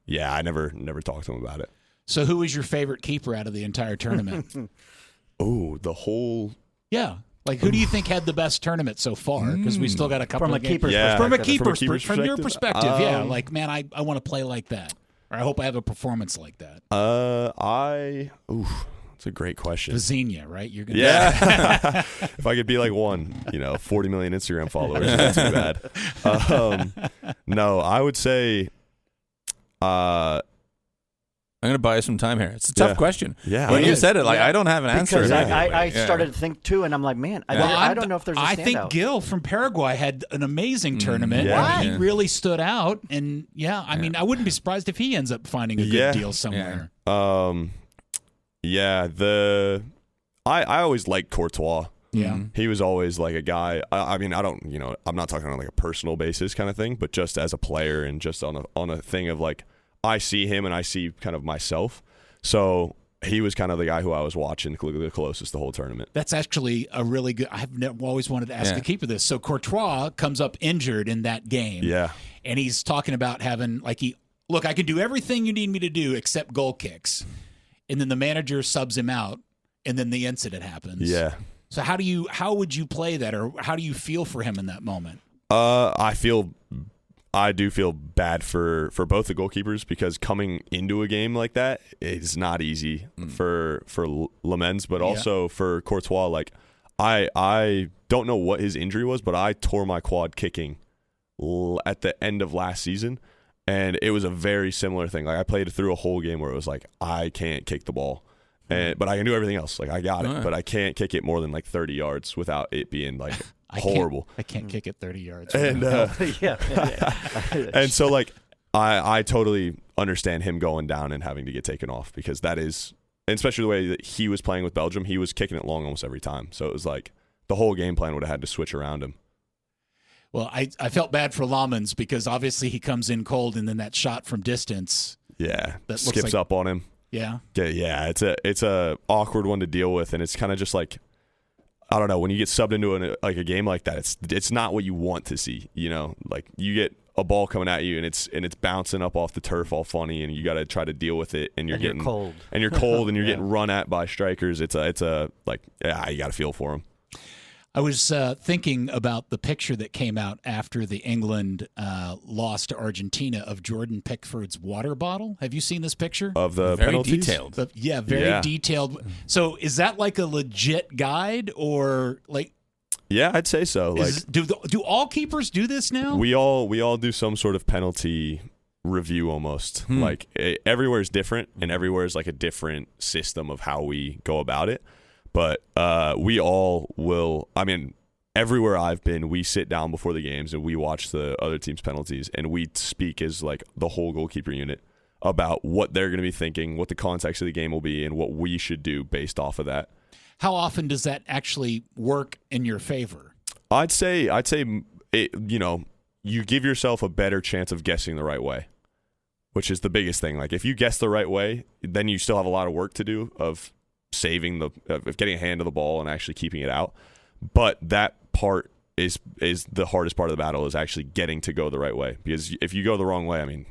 yeah, I never talked to him about it. So who was your favorite keeper out of the entire tournament? Oh, the whole. Yeah. Like, who do you think had the best tournament so far? Because we still got a couple from of a keeper's Yeah. perspective. From your perspective, yeah. Like, man, I want to play like that. Or I hope I have a performance like that. That's a great question. Vizina, right? You're gonna Yeah. If I could be like 40 million Instagram followers, not too bad. No, I would say. I'm going to buy you some time here. It's a tough question. Yeah. When you said it, like I don't have an answer. Because immediately. I started to think too, and I'm like, man, I don't know if there's a standout. I think Gil from Paraguay had an amazing tournament. Yeah. He really stood out, and I mean, I wouldn't be surprised if he ends up finding a good deal somewhere. I always liked Courtois. Yeah. He was always like a guy. I mean, I'm not talking on like a personal basis kind of thing, but just as a player and just on a thing of like, I see him and I see kind of myself. So he was kind of the guy who I was watching the closest the whole tournament. That's actually a really good. I've always wanted to ask a keeper this. So Courtois comes up injured in that game. Yeah. And he's talking about having I can do everything you need me to do except goal kicks. And then the manager subs him out, and then the incident happens. Yeah. So how would you play that, or how do you feel for him in that moment? I do feel bad for both the goalkeepers, because coming into a game like that is not easy for Lamens, but also for Courtois. Like I don't know what his injury was, but I tore my quad kicking at the end of last season, and it was a very similar thing. Like I played through a whole game where it was like I can't kick the ball. But I can do everything else. Like I got it, but I can't kick it more than like 30 yards without it being like horrible. I can't kick it 30 yards. And and so like I totally understand him going down and having to get taken off, because that is, and especially the way that he was playing with Belgium, he was kicking it long almost every time. So it was like the whole game plan would have had to switch around him. Well, I felt bad for Lamens, because obviously he comes in cold, and then that shot from distance. Yeah, that skips up on him. Yeah. Yeah, it's a awkward one to deal with, and it's kind of just like, I don't know, when you get subbed into a game like that, it's not what you want to see, you know? Like you get a ball coming at you and it's bouncing up off the turf all funny, and you got to try to deal with it, and you're cold. And you're cold, and you're getting run at by strikers. It's a like, you got to feel for them. I was thinking about the picture that came out after the England loss to Argentina of Jordan Pickford's water bottle. Have you seen this picture? Of the Very penalties? detailed. Very detailed. So is that like a legit guide, or like? Yeah, I'd say so. Like, do all keepers do this now? We all do some sort of penalty review almost. Like everywhere is different, and everywhere is like a different system of how we go about it. But we all will. I mean, everywhere I've been, we sit down before the games and we watch the other team's penalties, and we speak as like the whole goalkeeper unit about what they're going to be thinking, what the context of the game will be, and what we should do based off of that. How often does that actually work in your favor? I'd say it, you give yourself a better chance of guessing the right way, which is the biggest thing. Like if you guess the right way, then you still have a lot of work to do of saving of getting a hand to the ball and actually keeping it out. But that part is the hardest part of the battle, is actually getting to go the right way. Because if you go the wrong way, I mean,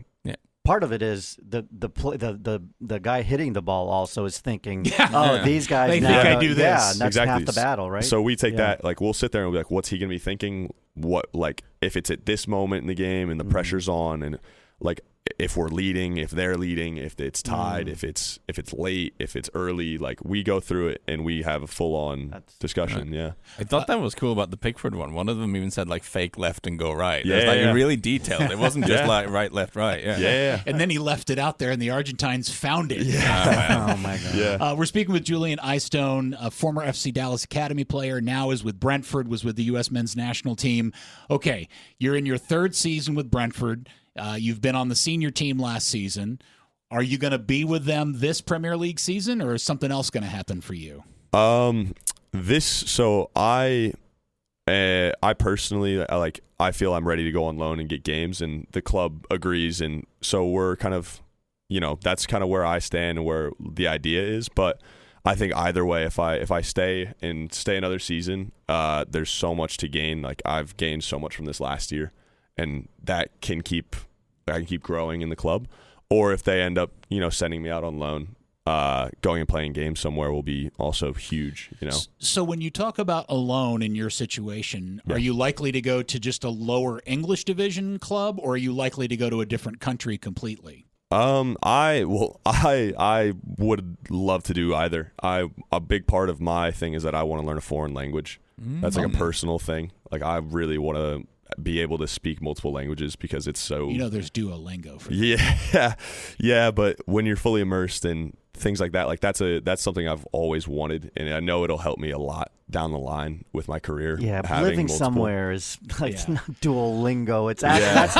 part of it is the guy hitting the ball also is thinking, these guys they now think I do this. Yeah, and that's exactly. half the battle, right? So we take that, like we'll sit there and we'll be like, what's he going to be thinking? What, like if it's at this moment in the game and the pressure's on, and like if we're leading, if they're leading, if it's tied, if it's late, if it's early, like we go through it and we have a full-on discussion. Right. Yeah, I thought that was cool about the Pickford one. One of them even said like fake left and go right. Yeah, it was like really detailed. It wasn't just Yeah. like right, left, right. yeah. And then he left it out there, and the Argentines found it. Oh my God. Yeah. We're speaking with Julian Eyestone, a former FC Dallas Academy player, now is with Brentford, was with the U.S. men's national team. Okay, you're in your third season with Brentford. You've been on the senior team last season. Are you going to be with them this Premier League season, or is something else going to happen for you? I personally, I feel I'm ready to go on loan and get games, and the club agrees, and so we're kind of, that's kind of where I stand and where the idea is. But I think either way, if I stay another season, there's so much to gain. Like I've gained so much from this last year, and I can keep growing in the club. Or if they end up, sending me out on loan, going and playing games somewhere will be also huge, So when you talk about a loan in your situation, are you likely to go to just a lower English division club, or are you likely to go to a different country completely? I would love to do either. A big part of my thing is that I want to learn a foreign language. That's like a personal thing. Like I really want to be able to speak multiple languages, because it's so, there's Duolingo for that. Yeah, but when you're fully immersed in things like that, like that's something I've always wanted, and I know it'll help me a lot down the line with my career. Yeah, living somewhere is like it's not Duolingo. It's that's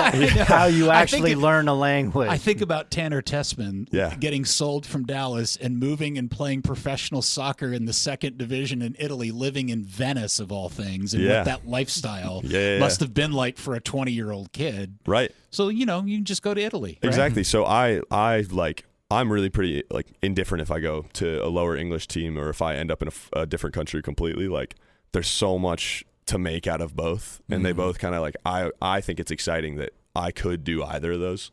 how you actually learn a language. I think about Tanner Tessman getting sold from Dallas and moving and playing professional soccer in the second division in Italy, living in Venice of all things, and what that lifestyle must have been like for a 20-year-old kid. Right. So, you can just go to Italy. Right? Exactly. So I'm really pretty indifferent if I go to a lower English team or if I end up in a different country completely. Like there's so much to make out of both, and they both kind of I think it's exciting that I could do either of those.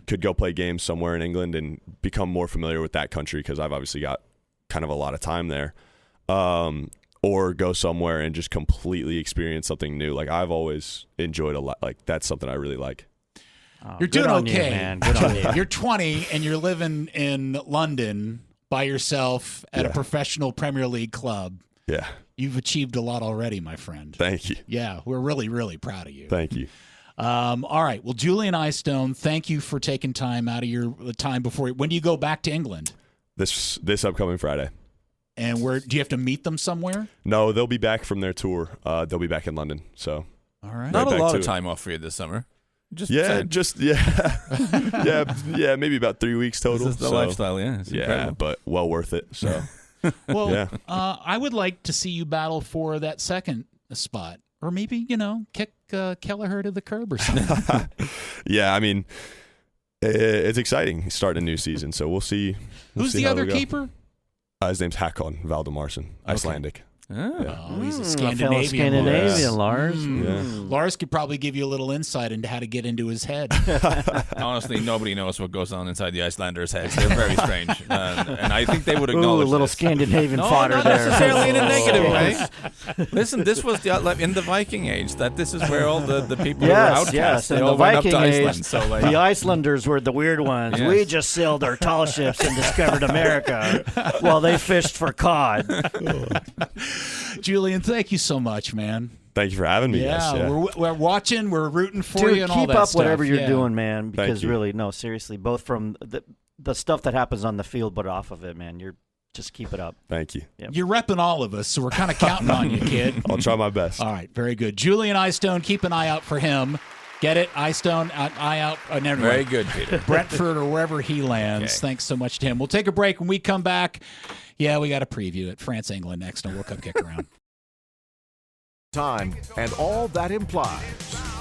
Could go play games somewhere in England and become more familiar with that country, because I've obviously got kind of a lot of time there, or go somewhere and just completely experience something new. Like I've always enjoyed a lot. Like that's something I really like. Oh, you're doing okay. You, man. Good on you. You're 20 and you're living in London by yourself at a professional Premier League club. Yeah. You've achieved a lot already, my friend. Thank you. Yeah, we're really, really proud of you. Thank you. All right. Well, Julian Eyestone, thank you for taking time out of your time before. When do you go back to England? This upcoming Friday. And where do you have to meet them somewhere? No, they'll be back from their tour. They'll be back in London. So all right. Not a lot of time off for you this summer. Maybe about 3 weeks total. This is the lifestyle, it's incredible. But well worth it. So, well, I would like to see you battle for that second spot, or maybe kick Kelleher to the curb or something. Yeah, I mean, it's exciting. He's starting a new season, so we'll see. Who's the other keeper? His name's Hakon Valdimarsson, Icelandic. Oh, he's a fellow Scandinavian. Scandinavian, Lars. Lars. Lars could probably give you a little insight into how to get into his head. Honestly, nobody knows what goes on inside the Icelanders' heads. They're very strange, and I think they would Ooh, a acknowledge little this. Scandinavian No, fodder not there. necessarily in a negative way. Listen, this was in the Viking age. That this is where all the people who were outcasts. Yes, They in all the went up Viking to age, Iceland. So like, the Icelanders were the weird ones. Yes. We just sailed our tall ships and discovered America while they fished for cod. Julian, thank you so much, man. Thank you for having me. Yeah, guys. Yeah. we're watching, we're rooting for Dude, you and all keep that up stuff. whatever you're Yeah. doing, man, because you. really, no, seriously, both from the stuff that happens on the field, but off of it, man, just keep it up. Thank you. Yep. You're repping all of us, so we're kind of counting on you, kid. I'll try my best. All right, very good. Julian Eyestone, keep an eye out for him. Get it? Eyestone, eye out. Anyway. very good, Peter. Brentford or wherever he lands. Okay. Thanks so much to him. We'll take a break. When we come back, we got to preview it. France, England next on World Cup Kick Around. Time and all that implies.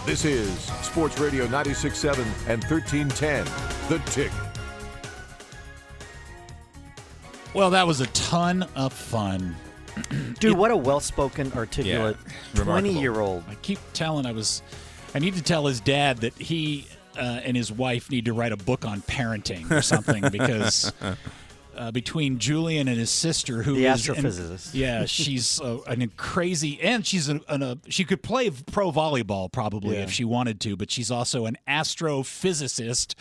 This is Sports Radio 96.7 and 1310, The Tick. Well, that was a ton of fun. Dude, what a well-spoken, articulate remarkable. 20-year-old. I keep telling I need to tell his dad that he and his wife need to write a book on parenting or something because between Julian and his sister, who The is astrophysicist. she's an crazy, and she's she could play pro volleyball probably if she wanted to, but she's also an astrophysicist.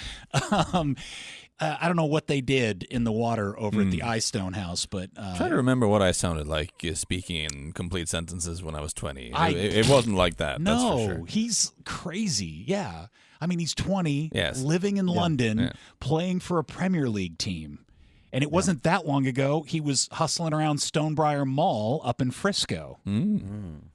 I don't know what they did in the water over at the Eyestone house, but I'm trying to remember what I sounded like speaking in complete sentences when I was 20. It wasn't like that. no, that's for sure. he's crazy. Yeah. I mean, he's 20, Yes. living in London, playing for a Premier League team. And it wasn't that long ago. He was hustling around Stonebriar Mall up in Frisco.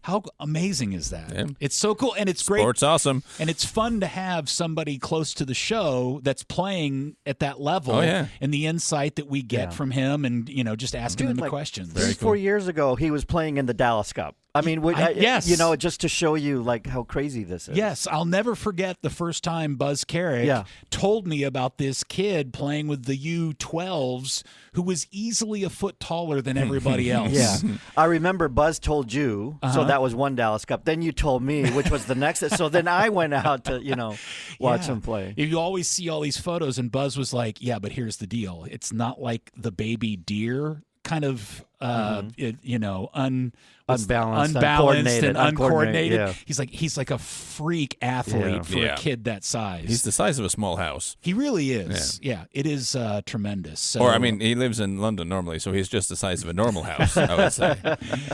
How amazing is that? Yeah. It's so cool, and it's great. Sport's awesome. And it's fun to have somebody close to the show that's playing at that level, yeah. and the insight that we get from him, and just asking him the questions. 3-4 years ago, he was playing in the Dallas Cup. I mean, yes. just to show you like how crazy this is. Yes, I'll never forget the first time Buzz Carrick told me about this kid playing with the U12s who was easily a foot taller than everybody else. Yeah, I remember Buzz told you, so that was one Dallas Cup. Then you told me, which was the next. So then I went out to, watch him play. You always see all these photos, and Buzz was like, yeah, but here's the deal. It's not like the baby deer kind of, Unbalanced and uncoordinated. Yeah. He's like a freak athlete for a kid that size. He's the size of a small house. He really is. Yeah, it is tremendous. So, Or, I mean, he lives in London normally, so he's just the size of a normal house, I would say,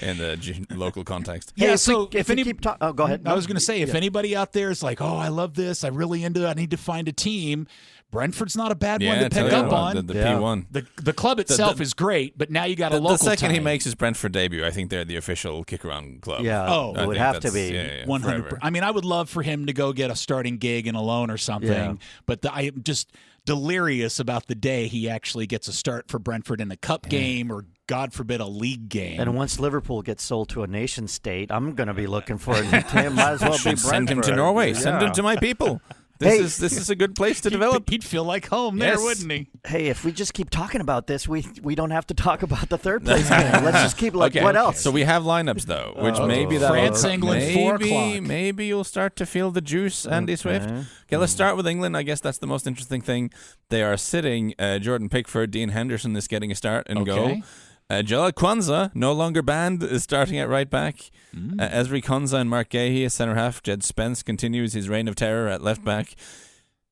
in the local context. yeah. Hey, So if we keep talking, go ahead. I was going to say, if anybody out there is like, oh, I love this, I'm really into it, I need to find a team. Brentford's not a bad one to pick up on. The P1. The club itself is great, but now you got a local The second he tie. makes his Brentford debut, I think they're the official kick-around club. Yeah, Oh, it would think have to that's- be. yeah, 100%. forever. I mean, I would love for him to go get a starting gig in a loan or something, Yeah. but I am just delirious about the day he actually gets a start for Brentford in a cup game or, God forbid, a league game. And once Liverpool gets sold to a nation state, I'm going to be looking for him. Might as well be Should send him to Brentford. Norway. Yeah. Send him to my people. Hey. This is a good place to develop. He'd feel like home there, Yes. wouldn't he? Hey, if we just keep talking about this, we don't have to talk about the third place game. Let's just keep what else? So we have lineups though, which maybe that France, England, 4 o'clock. Maybe you'll start to feel the juice, Andy Swift. Okay, let's start with England. I guess that's the most interesting thing. They are sitting Jordan Pickford. Dean Henderson is getting a start and Okay. go. Joel Kwanzaa, no longer banned, is starting at right back. Ezri Konsa and Mark Gahey is centre half. Jed Spence continues his reign of terror at left back.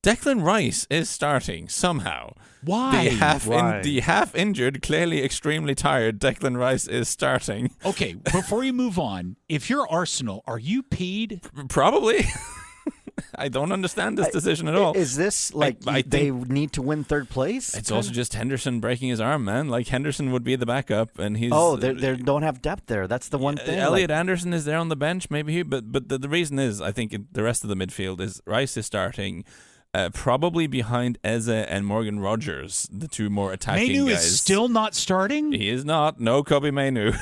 Declan Rice is starting somehow. Why? The half-injured, clearly extremely tired Declan Rice is starting. Okay, before you move on, if you're Arsenal, are you peed? Probably. I don't understand this decision at all. Is this like I they think need to win third place? it's also just Henderson breaking his arm, man. Like Henderson would be the backup, and he's they don't have depth there. That's the one thing. Elliot Anderson is there on the bench, maybe, but the reason is I think the rest of the midfield is Rice is starting. Probably behind Eze and Morgan Rogers, the two more attacking Mainu guys. is still not starting? He is not. No Kobe Mainu.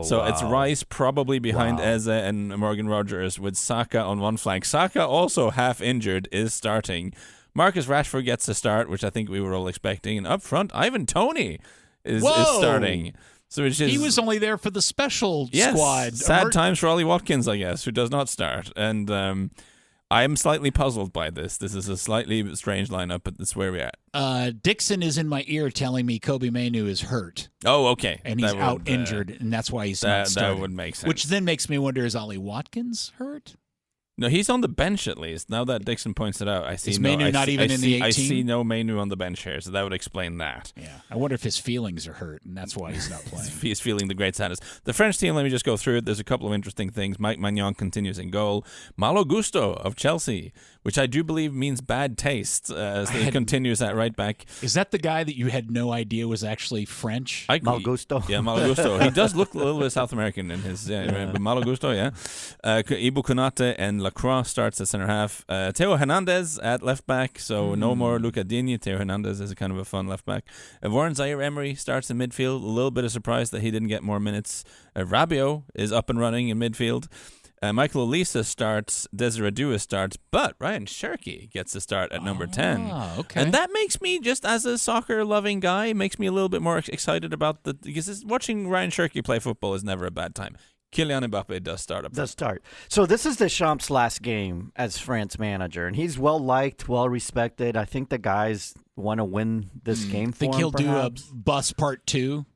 So it's Rice probably behind Eze and Morgan Rogers with Saka on one flank. Saka, also half injured, is starting. Marcus Rashford gets a start, which I think we were all expecting. And up front, Ivan Toney is starting. So it's just, he was only there for the special yes, squad. Sad times for Ollie Watkins, I guess, who does not start. And I am slightly puzzled by this. This is a slightly strange lineup, but that's where we're at. Dixon is in my ear telling me Kobe Mainu is hurt. Oh, okay. And he's out injured, and that's why he's not starting. That would make sense. Which then makes me wonder, is Ollie Watkins hurt? No, he's on the bench at least. Now that Dixon points it out, I see is Mainu not even in the 18? I see no Mainu on the bench here, so that would explain that. Yeah, I wonder if his feelings are hurt, and that's why he's not playing. He's feeling the great sadness. The French team, let me just go through it. There's a couple of interesting things. Mike Maignan continues in goal. Malo Gusto of Chelsea, which I do believe means bad taste, as he continues at right back. Is that the guy that you had no idea was actually French? Malo Gusto. Yeah, Malo Gusto. He does look a little bit South American in his, but Malo Gusto, yeah. Ibu Konate and Lacroix starts at centre half. Theo Hernandez at left back, so no more Luca Digne. Theo Hernandez is a kind of a fun left back. Warren Zaire-Emery starts in midfield. A little bit of surprise that he didn't get more minutes. Rabiot is up and running in midfield. Michael Olisa starts, Desiree Dua starts, but Ryan Cherki gets a start at number 10. Okay. And that makes me, just as a soccer-loving guy, makes me a little bit more excited about because watching Ryan Cherki play football is never a bad time. Kylian Mbappe does start up. Does start. So this is Deschamps' last game as France manager, and he's well-liked, well-respected. I think the guys want to win this game for him, he'll perhaps. do a Bus Part 2?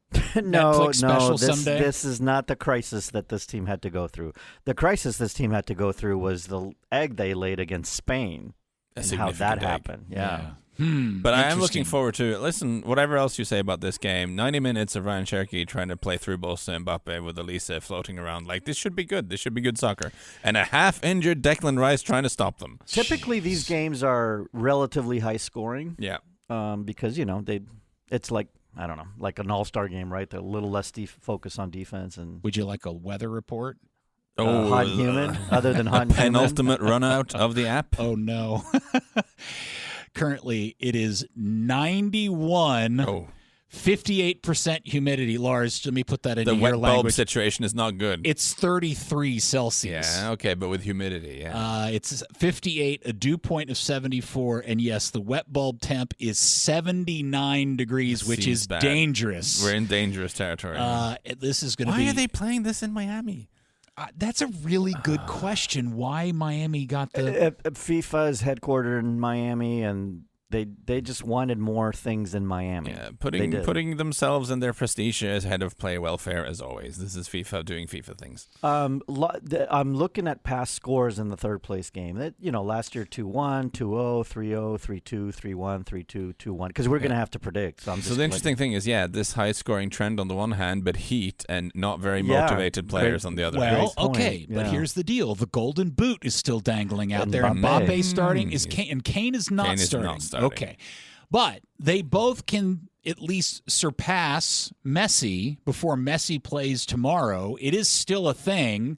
No, special someday? This is not the crisis that this team had to go through. The crisis this team had to go through was the egg they laid against Spain and how that happened. Yeah. But I am looking forward to it. Listen, whatever else you say about this game, 90 minutes of Ryan Cherki trying to play through balls to Mbappe with Elisa floating around. Like, this should be good. This should be good soccer. And a half-injured Declan Rice trying to stop them. Typically, these games are relatively high-scoring. Yeah. Because, it's like, I don't know, like an all-star game, right? They're a little less focus on defense. And would you like a weather report? Hot and humid, other than hot and humid. Penultimate run out of the app. Oh, no. Currently, it is 91, 58% humidity. Lars, let me put that into your language. The wet bulb situation is not good. It's 33 Celsius. Yeah, okay, but with humidity, yeah. It's 58, a dew point of 74, and yes, the wet bulb temp is 79 degrees, which is bad. Dangerous. We're in dangerous territory. This is going to be... Why are they playing this in Miami? That's a really good question. Why Miami got the... FIFA is headquartered in Miami, and they just wanted more things in Miami. Yeah, putting themselves and their prestige ahead of player welfare, as always. This is FIFA doing FIFA things. I'm looking at past scores in the third place game. Last year 2-1, 2-0, 3-0, 3-2, 3-1, 3-2, 2-1. Because we're going to have to predict. So the interesting thing is, this high scoring trend on the one hand, but heat and not very motivated players on the other. Well, okay, but here's the deal: the Golden Boot is still dangling out there. Mbappe starting and Kane is not starting. Okay, but they both can at least surpass Messi before Messi plays tomorrow. It is still a thing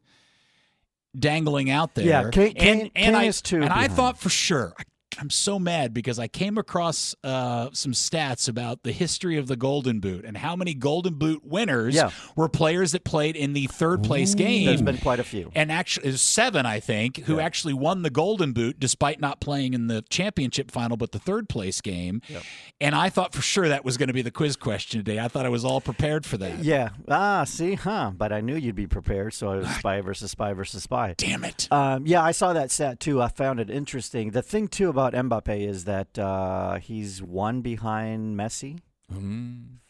dangling out there. Yeah, Kane is too. And I thought for sure. I'm so mad because I came across some stats about the history of the Golden Boot and how many Golden Boot winners were players that played in the third place game. There's been quite a few. And actually, there's 7, I think, who actually won the Golden Boot despite not playing in the championship final, but the third place game. Yep. And I thought for sure that was going to be the quiz question today. I thought I was all prepared for that. Yeah. But I knew you'd be prepared, so it was spy versus spy versus spy. Damn it. I saw that stat too. I found it interesting. The thing too about Mbappe is that he's one behind Messi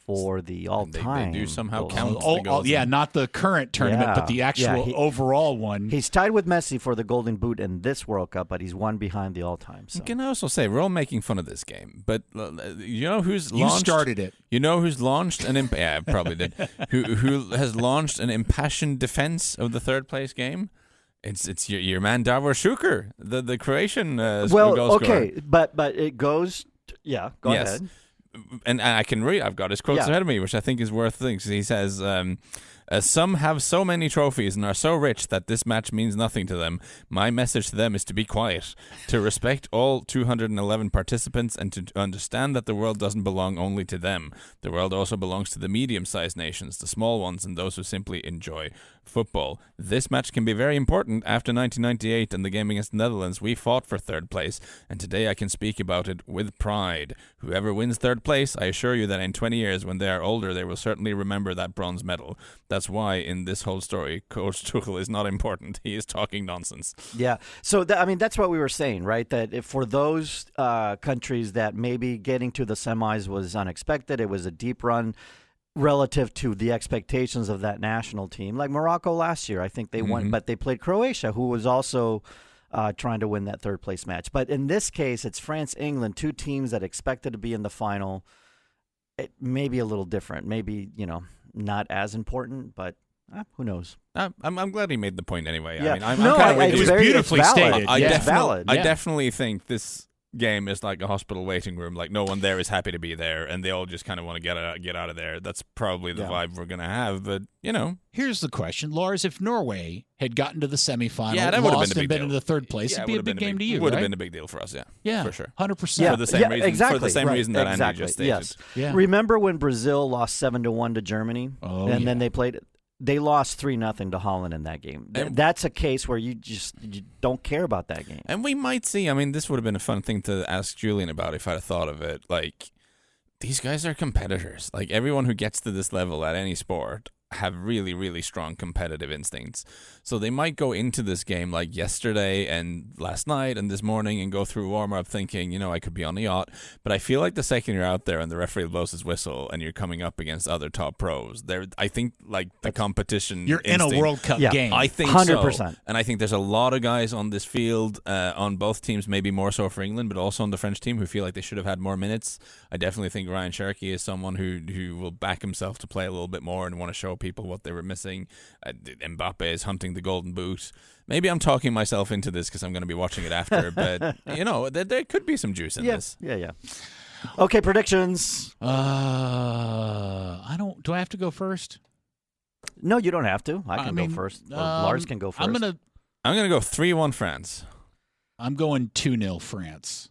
for the all-time. They do somehow goals. count. Not the current tournament, but the actual overall one. He's tied with Messi for the Golden Boot in this World Cup, but he's one behind the all-time. So. Can I also say, we're all making fun of this game, but you know who's launched? You started it. You know who's launched an I probably did. Who has launched an impassioned defense of the third place game? It's your man Davor Šuker, the Croatian goal scorer. but it goes. Go ahead. And I can read. I've got his quotes ahead of me, which I think is worth things. He says, "Some have so many trophies and are so rich that this match means nothing to them. My message to them is to be quiet, to respect all 211 participants, and to understand that the world doesn't belong only to them. The world also belongs to the medium-sized nations, the small ones, and those who simply enjoy football. This match can be very important. After 1998 and the game against the Netherlands, we fought for third place, and today I can speak about it with pride. Whoever wins third place, I assure you that in 20 years, when they are older, they will certainly remember that bronze medal. That's why in this whole story, Coach Tuchel is not important. He is talking nonsense. Yeah. So, that's what we were saying, right? That if for those countries that maybe getting to the semis was unexpected, it was a deep run relative to the expectations of that national team. Like Morocco last year, I think they won, but they played Croatia, who was also trying to win that third place match. But in this case, it's France, England, two teams that expected to be in the final. It may be a little different. Maybe, not as important, but who knows? I'm glad he made the point anyway. Yeah. I mean, it was beautifully stated. It's valid. I definitely think this game is like a hospital waiting room. Like, no one there is happy to be there, and they all just kind of want to get out of there. That's probably the vibe we're gonna have. But here's the question, Lars: if Norway had gotten to the semifinal, that would have lost been a big and been deal. into the third place, it'd be a big game to you. Would right? have been a big deal for us. Yeah, for sure, 100%. For the same reason. Exactly. For the same reason that Andy just stated. Yes. Yeah. Remember when Brazil lost 7-1 to Germany, then they played. They lost 3-0 to Holland in that game. That's a case where you don't care about that game. And we might see. I mean, this would have been a fun thing to ask Julian about if I'd have thought of it. Like, these guys are competitors. Like, everyone who gets to this level at any sport have really, really strong competitive instincts. So they might go into this game like yesterday and last night and this morning and go through warm-up thinking, I could be on a yacht. But I feel like the second you're out there and the referee blows his whistle and you're coming up against other top pros, I think like the competition You're instinct, in a World Cup game. I think 100%. so. And I think there's a lot of guys on this field, on both teams, maybe more so for England, but also on the French team, who feel like they should have had more minutes. I definitely think Ryan Cherky is someone who will back himself to play a little bit more and want to show people what they were missing. Mbappe is hunting the golden boot. Maybe I'm talking myself into this because I'm going to be watching it after, but there could be some juice in this. Yeah. Okay, predictions. I don't. Do I have to go first? No, you don't have to. I can go first. Or Lars can go first. I'm gonna go 3-1 France. I'm going 2-0 France.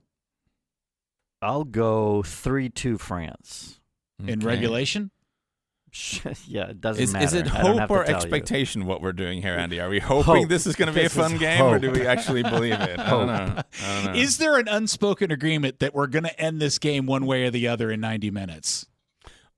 I'll go 3-2 France. In regulation? Yeah, it doesn't matter. Is it hope or expectation what we're doing here, Andy? Are we hoping Hope. this is going to be a fun game, hope. or do we actually believe it? I don't know. Is there an unspoken agreement that we're going to end this game one way or the other in 90 minutes?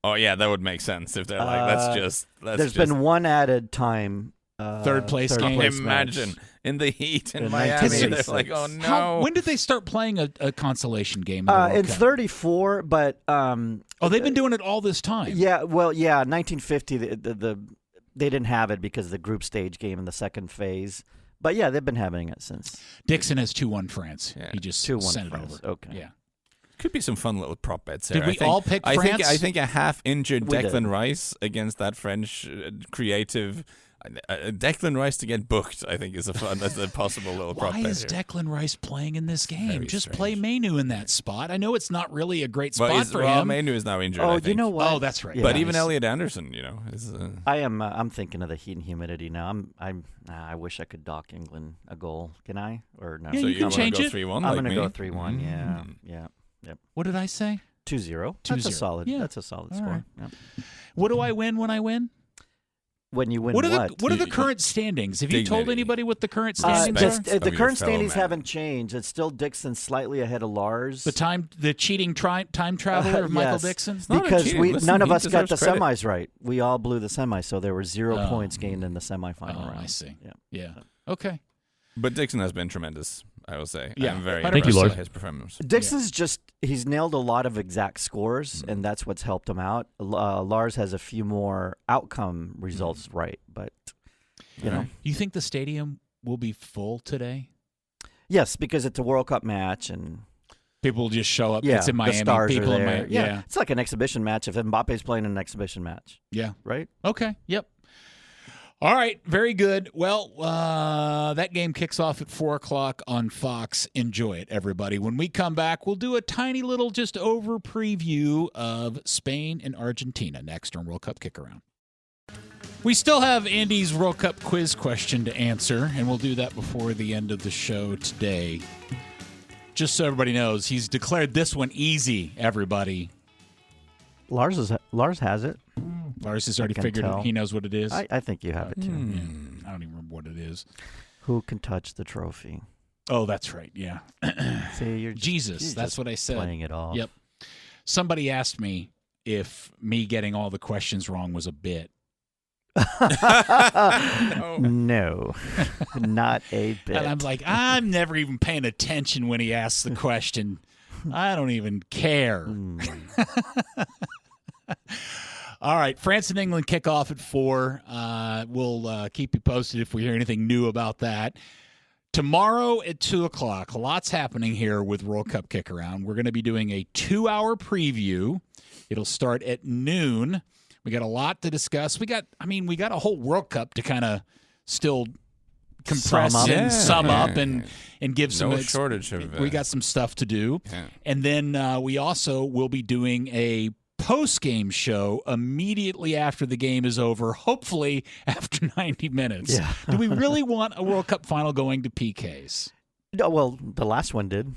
Oh, yeah, that would make sense if they're like, let's There's been one added time. Third place game. Imagine in the heat in Miami. 1986. They're like, oh no. When did they start playing a consolation game? In 34, but they've been doing it all this time. Yeah, 1950 they didn't have it because of the group stage game in the second phase. But yeah, they've been having it since. Dixon has 2-1 France. Yeah. He just 2-1 sent France. it over. Okay. Yeah. Could be some fun little prop bets there. Did we all pick France? I think a half-injured We did. Declan Rice against that French creative. Declan Rice to get booked, I think, is that's a possible little prop bet. Why is here. Declan Rice playing in this game? Very Just strange. play Mainu in that spot. I know it's not really a great spot for him. Manu is now injured. Oh, I think. you know what? Oh, that's right. But Yeah, even he's- Elliot Anderson, is. I'm thinking of the heat and humidity now. I wish I could dock England a goal. Can I? Or no? Yeah, So you can wanna change go it. 3-1 I'm like going to me? go 3-1. Yeah. What did I say? 2-0. That's a 2-0. solid. Yeah. That's a solid All score. right. Yeah. What do I win when I win? When you win What what? are the current standings? Have you told Dignity. anybody what the current standings Respect. are? The of current your fellow standings man. haven't changed. It's still Dixon slightly ahead of Lars. The cheating time traveler of Michael Yes. Dixon? not a Because cheating. Listen, none of he us got the deserves credit. semis right. We all blew the semis, so there were 0 Oh. points gained in the semifinal Oh, round. I see. Yeah. Okay. But Dixon has been tremendous, I will say. Yeah. I'm very Thank you, impressed Lord. by his performance. Dixon's he's nailed a lot of exact scores, Mm-hmm. and that's what's helped him out. Lars has a few more outcome results right, but you know. You think the stadium will be full today? Yes, because it's a World Cup match, and People will just show up. yeah, It's in Miami. the stars People are in there. Miami. Yeah, it's like an exhibition match if Mbappe's playing an exhibition match, Yeah. right? Okay. Yep. All right. Very good. Well, that game kicks off at 4:00 on Fox. Enjoy it, everybody. When we come back, we'll do a tiny little just over preview of Spain and Argentina next on World Cup Kick-Around. We still have Andy's World Cup quiz question to answer, and we'll do that before the end of the show today. Just so everybody knows, he's declared this one easy, everybody. Lars has it. Lars has already figured it. He knows what it is. I think you have it too. Yeah. I don't even remember what it is. Who can touch the trophy? Oh, that's right. Yeah. See, you're Jesus. That's what I said. Playing it off. Yep. Somebody asked me if me getting all the questions wrong was a bit. No, not a bit. And I'm like, I'm never even paying attention when he asks the question. I don't even care. All right, France and England kick off at 4. We'll keep you posted if we hear anything new about that. Tomorrow at 2 o'clock, lots happening here with World Cup Kick-Around. We're going to be doing a 2-hour preview. It'll start at noon. We got a lot to discuss. We got a whole World Cup to kind of still compress and sum up and give some. No shortage of. We got some stuff to do, and then we also will be doing a post-game show immediately after the game is over, hopefully after 90 minutes. Yeah. Do we really want a World Cup final going to PKs? No, well, the last one did,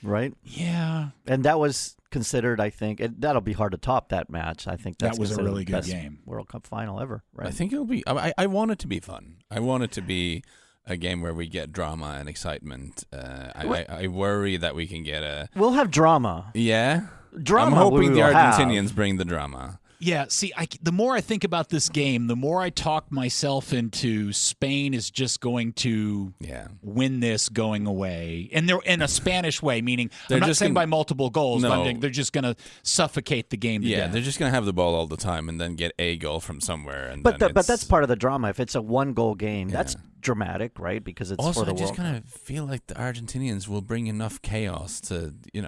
right? Yeah. And that was considered, I think, that'll be hard to top that match. I think that was a really the good best game. World Cup final ever, right? I think it'll be. I want it to be fun. I want it to be a game where we get drama and excitement. I worry that we can get a. We'll have drama. Yeah. Drama. I'm hoping the Argentinians have. bring the drama. Yeah, see, the more I think about this game, the more I talk myself into Spain is just going to win this going away. And they're in a Spanish way, meaning they're I'm not just saying by multiple goals, No. but they're just going to suffocate the game to death. They're just going to have the ball all the time and then get a goal from somewhere. And but that's part of the drama. If it's a 1-goal game, that's dramatic, right? Because it's also, for the I just World Cup. kind of feel like the Argentinians will bring enough chaos to the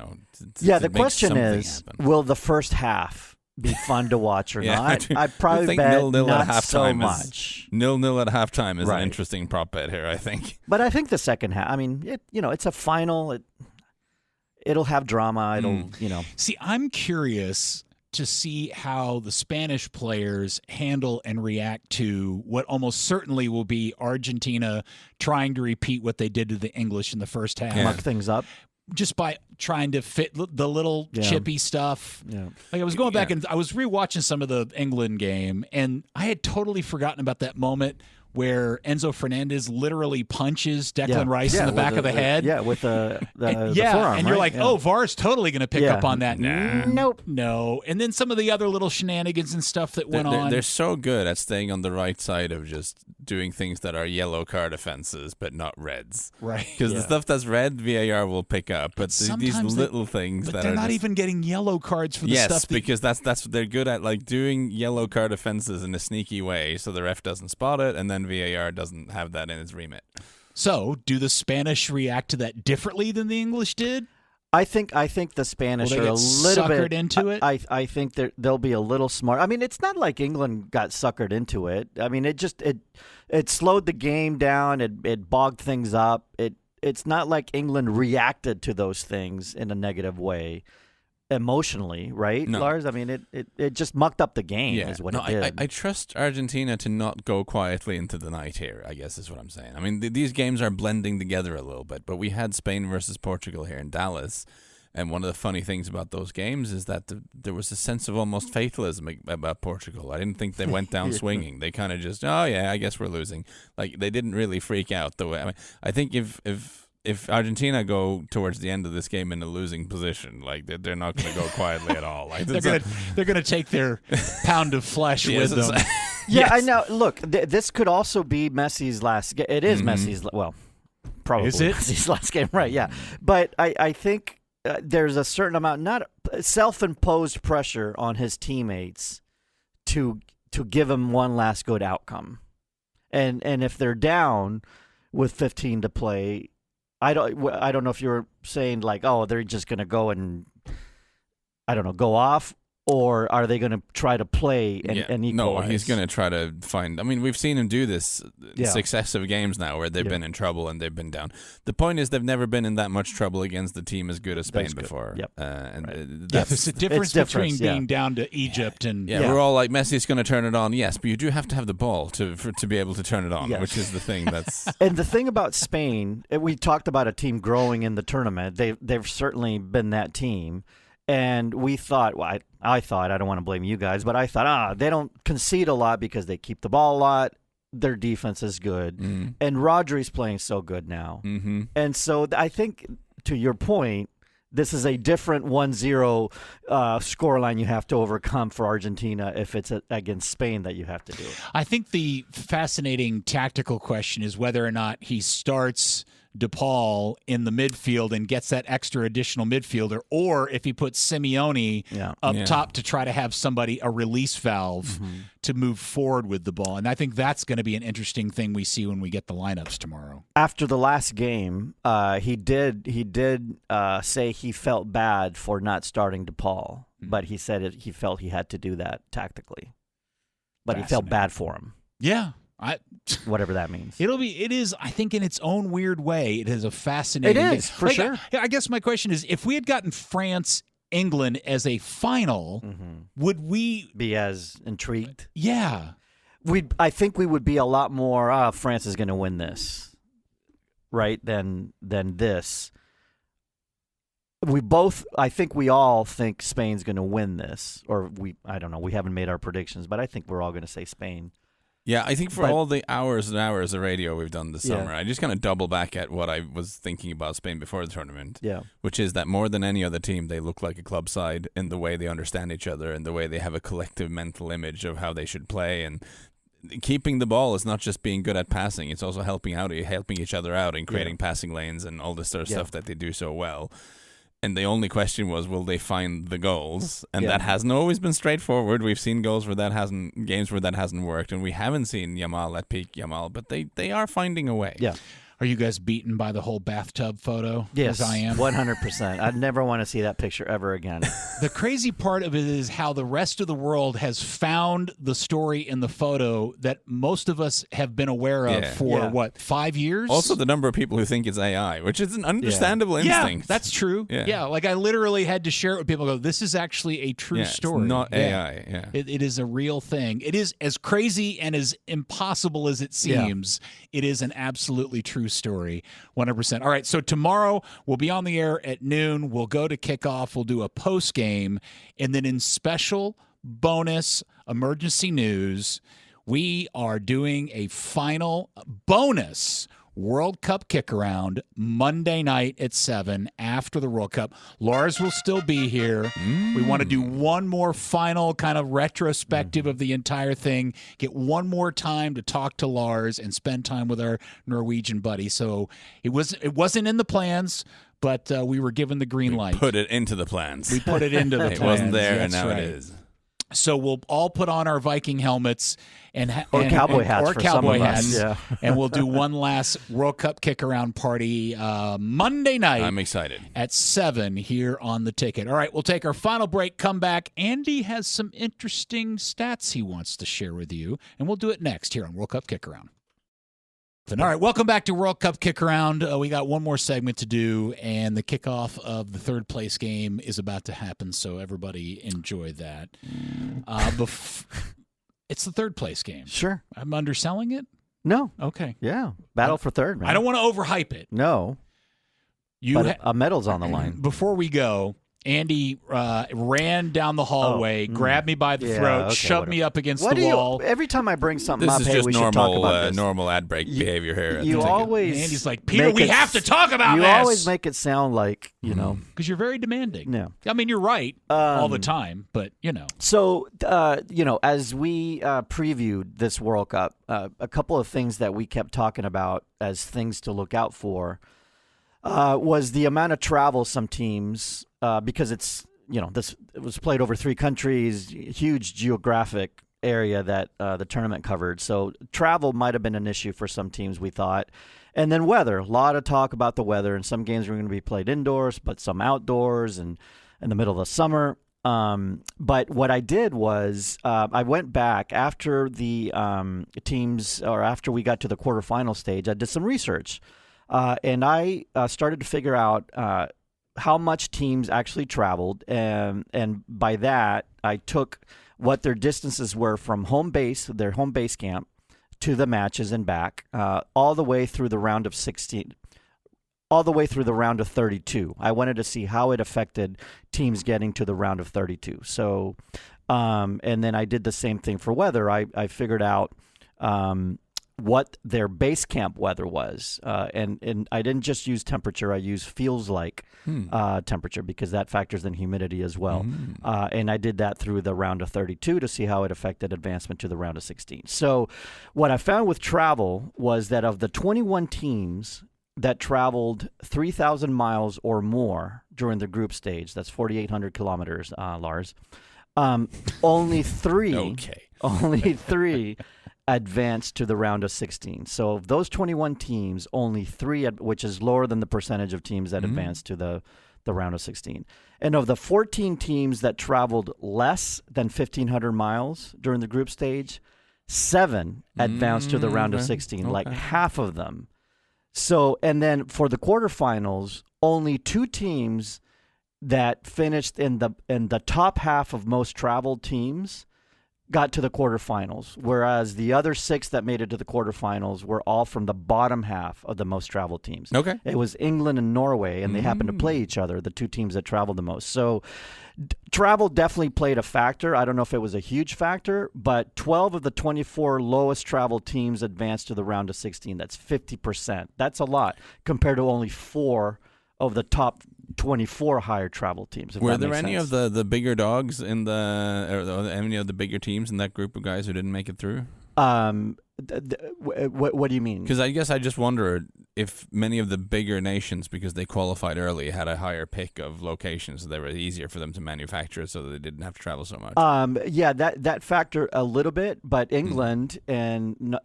make question something is, happen. will the first half be fun to watch or not? I I'd probably think bet 0-0 not at so halftime much. 0-0 at halftime is Right. an interesting prop bet here, I think. But I think the second half, I mean, it's a final. It'll have drama. It'll, See, I'm curious to see how the Spanish players handle and react to what almost certainly will be Argentina trying to repeat what they did to the English in the first half. muck things up. Just by trying to fit the little chippy stuff. Yeah. Like I was going back and I was rewatching some of the England game, and I had totally forgotten about that moment where Enzo Fernandez literally punches Declan Rice in the back of the head. Yeah, with the forearm, and you're right? like, oh, VAR's totally going to pick up on that. Nah. Nope. No. And then some of the other little shenanigans and stuff that went on. They're so good at staying on the right side of just doing things that are yellow card offenses, but not reds. Right. Because the stuff that's red, VAR will pick up. But these little things but that they're are not just, even getting yellow cards for the stuff. Yes, because that's what they're good at, like doing yellow card offenses in a sneaky way, so the ref doesn't spot it, and then VAR doesn't have that in its remit. So, do the Spanish react to that differently than the English did? I think the Spanish Will they are a get little suckered bit into it. I think they'll be a little smart. I mean, it's not like England got suckered into it. I mean, it slowed the game down. It bogged things up. It's not like England reacted to those things in a negative way emotionally, right, No. Lars? I mean, it just mucked up the game is what it did. I trust Argentina to not go quietly into the night here, I guess is what I'm saying. I mean, these games are blending together a little bit, but we had Spain versus Portugal here in Dallas, and one of the funny things about those games is that there was a sense of almost fatalism about Portugal. I didn't think they went down swinging. They kind of just, oh yeah, I guess we're losing. Like, they didn't really freak out the way. I mean, I think if Argentina go towards the end of this game in a losing position, like they're not going to go quietly at all. Like they're gonna take their pound of flesh with them. Yeah, I know. Look, this could also be Messi's last game. It is Messi's. Well, probably Is it? Messi's last game, right? Yeah, but I think there's a certain amount, not self-imposed pressure on his teammates to give him one last good outcome, and if they're down with 15 to play. I don't know if you're saying like, oh, they're just going to go and, I don't know, go off, or are they going to try to play and equalize? No, he's going to try to find. I mean, we've seen him do this successive games now where they've been in trouble and they've been down. The point is they've never been in that much trouble against the team as good as Spain before. Yep. There's a difference between being yeah. down to Egypt and we're all like, Messi's going to turn it on. Yes, but you do have to have the ball to be able to turn it on, Yes. which is the thing that's. And the thing about Spain, we talked about a team growing in the tournament. They've certainly been that team. And we thought, well, I thought, I don't want to blame you guys, but I thought, they don't concede a lot because they keep the ball a lot. Their defense is good. Mm-hmm. And Rodri's playing so good now. Mm-hmm. And so I think, to your point, this is a different 1-0 scoreline you have to overcome for Argentina if it's against Spain that you have to do it. I think the fascinating tactical question is whether or not he starts DePaul in the midfield and gets that extra additional midfielder, or if he puts Simeone up top to try to have somebody, a release valve to move forward with the ball. And I think that's going to be an interesting thing we see when we get the lineups tomorrow. After the last game, he did say he felt bad for not starting DePaul, but he said he felt he had to do that tactically. But he felt bad for him. Yeah. Whatever that means. It is, I think, in its own weird way, it is a fascinating It is, for sure. I guess my question is, if we had gotten France, England as a final, would we be as intrigued? Yeah. I think we would be a lot more, France is going to win this, right, than this. I think we all think Spain's going to win this, or I don't know, we haven't made our predictions, but I think we're all going to say Spain. Yeah, I think all the hours and hours of radio we've done this summer, I just kind of double back at what I was thinking about Spain before the tournament, which is that more than any other team, they look like a club side in the way they understand each other and the way they have a collective mental image of how they should play. And keeping the ball is not just being good at passing, it's also helping each other out and creating passing lanes and all this sort of stuff that they do so well. And the only question was, will they find the goals? And that hasn't always been straightforward. We've seen games where that hasn't worked, and we haven't seen Yamal at peak Yamal, but they are finding a way. Yeah. Are you guys beaten by the whole bathtub photo? Yes, as I am? 100%. I'd never want to see that picture ever again. The crazy part of it is how the rest of the world has found the story in the photo that most of us have been aware of for, 5 years? Also, the number of people who think it's AI, which is an understandable instinct. Yeah, that's true. Yeah, like I literally had to share it with people. Go, this is actually a true story. It's not AI. Yeah. It is a real thing. It is as crazy and as impossible as it seems. It is an absolutely true story, 100%. All right, so tomorrow we'll be on the air at noon. We'll go to kickoff. We'll do a post game, and then in special bonus emergency news, we are doing a final bonus World Cup kick-around Monday night at 7 after the World Cup. Lars will still be here. We want to do one more final kind of retrospective of the entire thing, get one more time to talk to Lars and spend time with our Norwegian buddy. So it wasn't in the plans, but we were given the green light. Put it into the plans. We put it into the plans. It wasn't there, and now right. it is. So we'll all put on our Viking helmets or cowboy hats, and we'll do one last World Cup kick-around party Monday night. I'm excited. At 7 here on the ticket. All right, we'll take our final break, come back. Andy has some interesting stats he wants to share with you, and we'll do it next here on World Cup Kick-Around. All right, welcome back to World Cup Kick-Around. We got one more segment to do, and the kickoff of the third place game is about to happen, so everybody enjoy that. It's the third place game. Sure. I'm underselling it? No. Okay. Yeah. Battle for third, man. I don't want to overhype it. No. But a medal's on the line. Before we go, Andy ran down the hallway, grabbed me by the throat, shoved me up against the wall. Every time I bring something up, this is just we should talk about this. normal ad break behavior here. You always Andy's like, Peter, we have to talk about this. You always make it sound like, because you're very demanding. Yeah. I mean, you're right all the time, but So, as we previewed this World Cup, a couple of things that we kept talking about as things to look out for was the amount of travel some teams. Because it was played over 3 countries, huge geographic area that the tournament covered. So travel might have been an issue for some teams, we thought. And then weather, a lot of talk about the weather. And some games were going to be played indoors, but some outdoors and in the middle of the summer. But what I did was I went back after the teams, or after we got to the quarterfinal stage, I did some research. And I started to figure out how much teams actually traveled, and by that I took what their distances were from their home base camp, to the matches and back, all the way through the round of 16. all the way through the round of 32. I wanted to see how it affected teams getting to the round of 32. So, and then I did the same thing for weather. I figured out what their base camp weather was. And I didn't just use temperature. I used feels like temperature because that factors in humidity as well. And I did that through the round of 32 to see how it affected advancement to the round of 16. So what I found with travel was that of the 21 teams that traveled 3,000 miles or more during the group stage, that's 4,800 kilometers, Lars, only three advanced to the round of 16. So of those 21 teams, only 3, which is lower than the percentage of teams that advanced to the round of 16. And of the 14 teams that traveled less than 1,500 miles during the group stage, 7 advanced to the round of 16, like half of them. So, and then for the quarterfinals, only 2 teams that finished in the top half of most traveled teams got to the quarterfinals, whereas the other 6 that made it to the quarterfinals were all from the bottom half of the most traveled teams. Okay. It was England and Norway, and they happened to play each other, the 2 teams that traveled the most. So travel definitely played a factor. I don't know if it was a huge factor, but 12 of the 24 lowest traveled teams advanced to the round of 16. That's 50%. That's a lot compared to only 4 of the top 24 higher travel teams. Were there any of the bigger dogs in or any of the bigger teams in that group of guys who didn't make it through? What do you mean? Because I guess I just wonder if many of the bigger nations, because they qualified early, had a higher pick of locations, so they were easier for them to manufacture, so they didn't have to travel so much. Yeah, that factor a little bit, but England and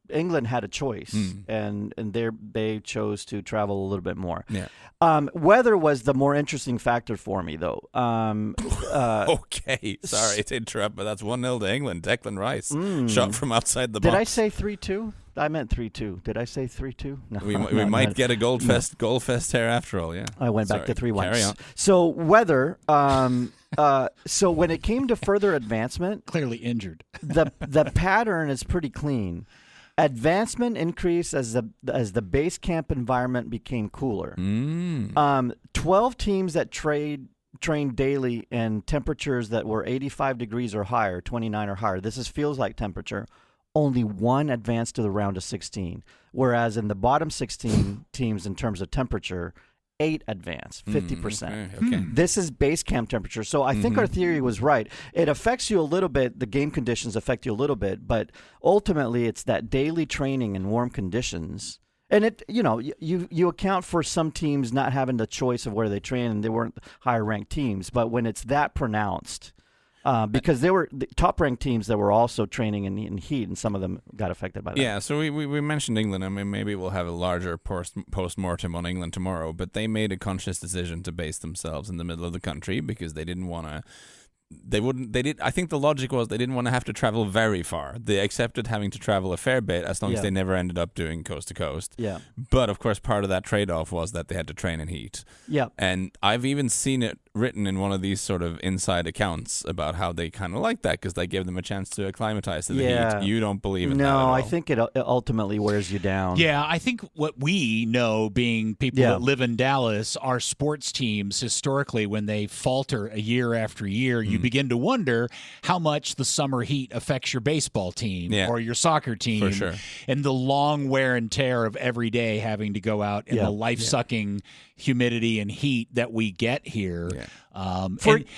England had a choice, and they chose to travel a little bit more. Yeah. Weather was the more interesting factor for me, though. Okay, sorry to interrupt, but that's 1-0 to England. Declan Rice shot from outside the box. Did I say 3-2? I meant 3-2. Did I say 3-2? No, we might get a goal fest here after all. Yeah, I went back to 3-1. Carry on. So weather. So when it came to further advancement, clearly injured. the pattern is pretty clean. Advancement increased as the base camp environment became cooler. 12 teams that trained daily in temperatures that were 85 degrees or higher, 29 or higher. This feels like temperature. Only 1 advanced to the round of 16, whereas in the bottom 16 teams in terms of temperature, 8 advanced, 50%. Okay. This is base camp temperature. So I think our theory was right. It affects you a little bit. The game conditions affect you a little bit, but ultimately it's that daily training in warm conditions. And you account for some teams not having the choice of where they train, and they weren't higher ranked teams. But when it's that pronounced, because they were the top-ranked teams that were also training in heat, and some of them got affected by that. Yeah, so we mentioned England. I mean, maybe we'll have a larger post-mortem on England tomorrow, but they made a conscious decision to base themselves in the middle of the country because they didn't want to. I think the logic was they didn't want to have to travel very far. They accepted having to travel a fair bit as long as they never ended up doing coast to coast. Yeah. But of course, part of that trade-off was that they had to train in heat. Yeah. And I've even seen it written in one of these sort of inside accounts about how they kind of like that because they give them a chance to acclimatize to the heat. You don't believe in that at all. No, I think it ultimately wears you down. Yeah, I think what we know, being people that live in Dallas, our sports teams historically, when they falter a year after year, you begin to wonder how much the summer heat affects your baseball team or your soccer team. For sure. And the long wear and tear of every day having to go out in the life-sucking humidity and heat that we get here. Yeah.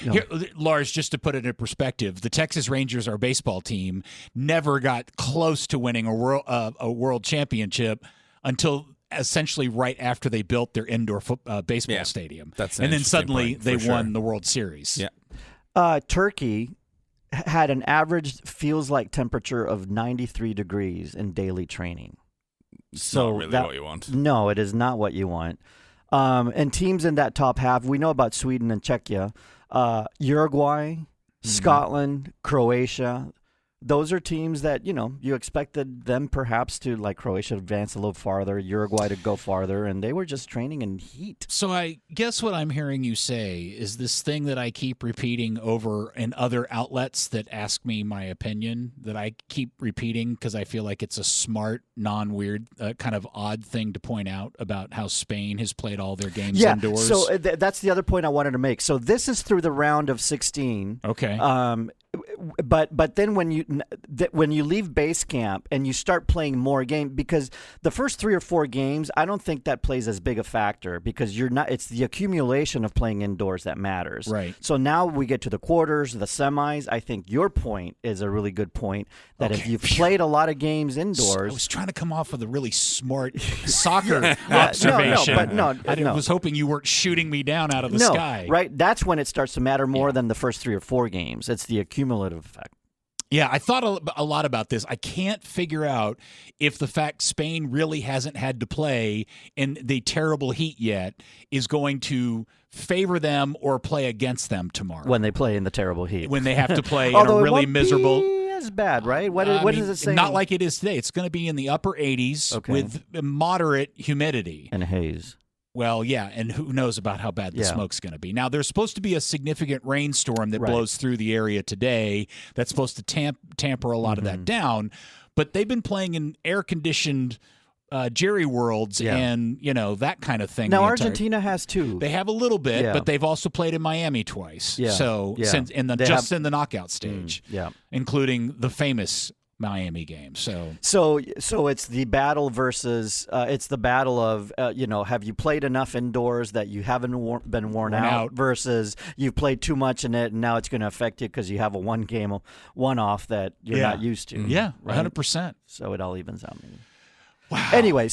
Here, Lars, just to put it in perspective, the Texas Rangers, our baseball team, never got close to winning a world championship until essentially right after they built their indoor baseball stadium. And then suddenly they won the World Series. Yeah. Turkey had an average feels-like temperature of 93 degrees in daily training. It's not really what you want. No, it is not what you want. And teams in that top half, we know about Sweden and Czechia, Uruguay, Scotland, Croatia. those are teams that, you expected them perhaps to, like Croatia, advance a little farther, Uruguay to go farther, and they were just training in heat. So I guess what I'm hearing you say is this thing that I keep repeating over in other outlets that ask me my opinion, that I keep repeating because I feel like it's a smart, non-weird, kind of odd thing to point out about how Spain has played all their games indoors. So that's the other point I wanted to make. So this is through the round of 16. Okay. But then when you leave base camp and you start playing more games, because the first 3 or 4 games, I don't think that plays as big a factor because it's the accumulation of playing indoors that matters. Right. So now we get to the quarters, the semis. I think your point is a really good point that if you've played a lot of games indoors, I was trying to come off with a really smart soccer observation. I was hoping you weren't shooting me down out of the sky. Right. That's when it starts to matter more than the first 3 or 4 games. It's the cumulative effect. Yeah, I thought a lot about this. I can't figure out if the fact Spain really hasn't had to play in the terrible heat yet is going to favor them or play against them tomorrow. When they play in the terrible heat. When they have to play in a really miserable... Be as bad, right? What does it say? Not like it is today. It's going to be in the upper 80s with moderate humidity. And haze. Well, yeah, and who knows about how bad the smoke's going to be. Now, there's supposed to be a significant rainstorm that blows through the area today that's supposed to tamper a lot of that down, but they've been playing in air-conditioned Jerry Worlds and, that kind of thing. Now, Argentina has too. They have a little bit, but they've also played in Miami twice. Yeah. So, in the knockout stage, including the famous Miami game. So it's the battle versus it's the battle of have you played enough indoors that you haven't been worn out versus you've played too much in it and now it's going to affect you because you have a one-off that you're not used to. Yeah, right? 100%. So it all evens out. Maybe. Wow. Anyway,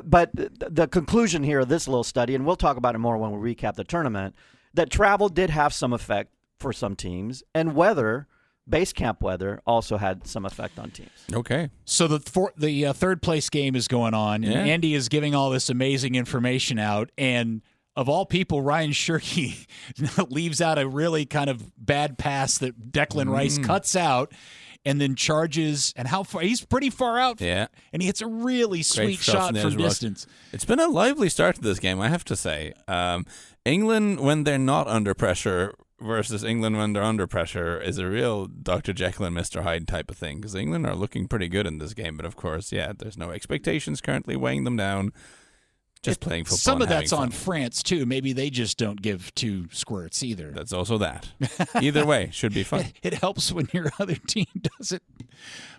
but the conclusion here of this little study, and we'll talk about it more when we recap the tournament, that travel did have some effect for some teams, and base camp weather also had some effect on teams. Okay. So the third place game is going on, and Andy is giving all this amazing information out, and of all people, Ryan Shirky leaves out a really kind of bad pass that Declan Rice cuts out and then charges, and how far? He's pretty far out, and he hits a really sweet shot from distance. It's been a lively start to this game, I have to say. England, when they're not under pressure, versus England when they're under pressure is a real Dr. Jekyll and Mr. Hyde type of thing, because England are looking pretty good in this game, but of course, there's no expectations currently weighing them down. Just playing football. Some of that's fun. on France too. Maybe they just don't give 2 squirts either. That's also that. Either way, should be fun. It helps when your other team does it.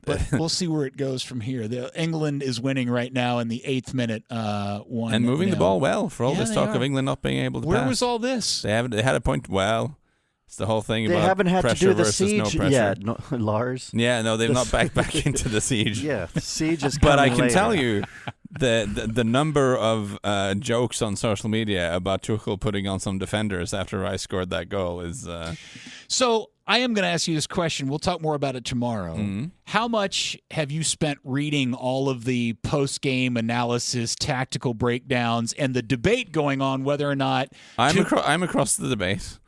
But we'll see where it goes from here. England is winning right now in the 8th minute. 1 and moving the ball well for all this talk of England not being able to pass. Where was all this? They had a point. Well, it's the whole thing they about haven't had pressure to do the versus siege no pressure. yet, Lars. Yeah, no, they've not back into the siege. Yeah, the siege is coming. But I can later. tell you, the number of jokes on social media about Tuchel putting on some defenders after Rice scored that goal is. So I am going to ask you this question. We'll talk more about it tomorrow. Mm-hmm. How much have you spent reading all of the post-game analysis, tactical breakdowns, and the debate going on whether or not I'm across the debate.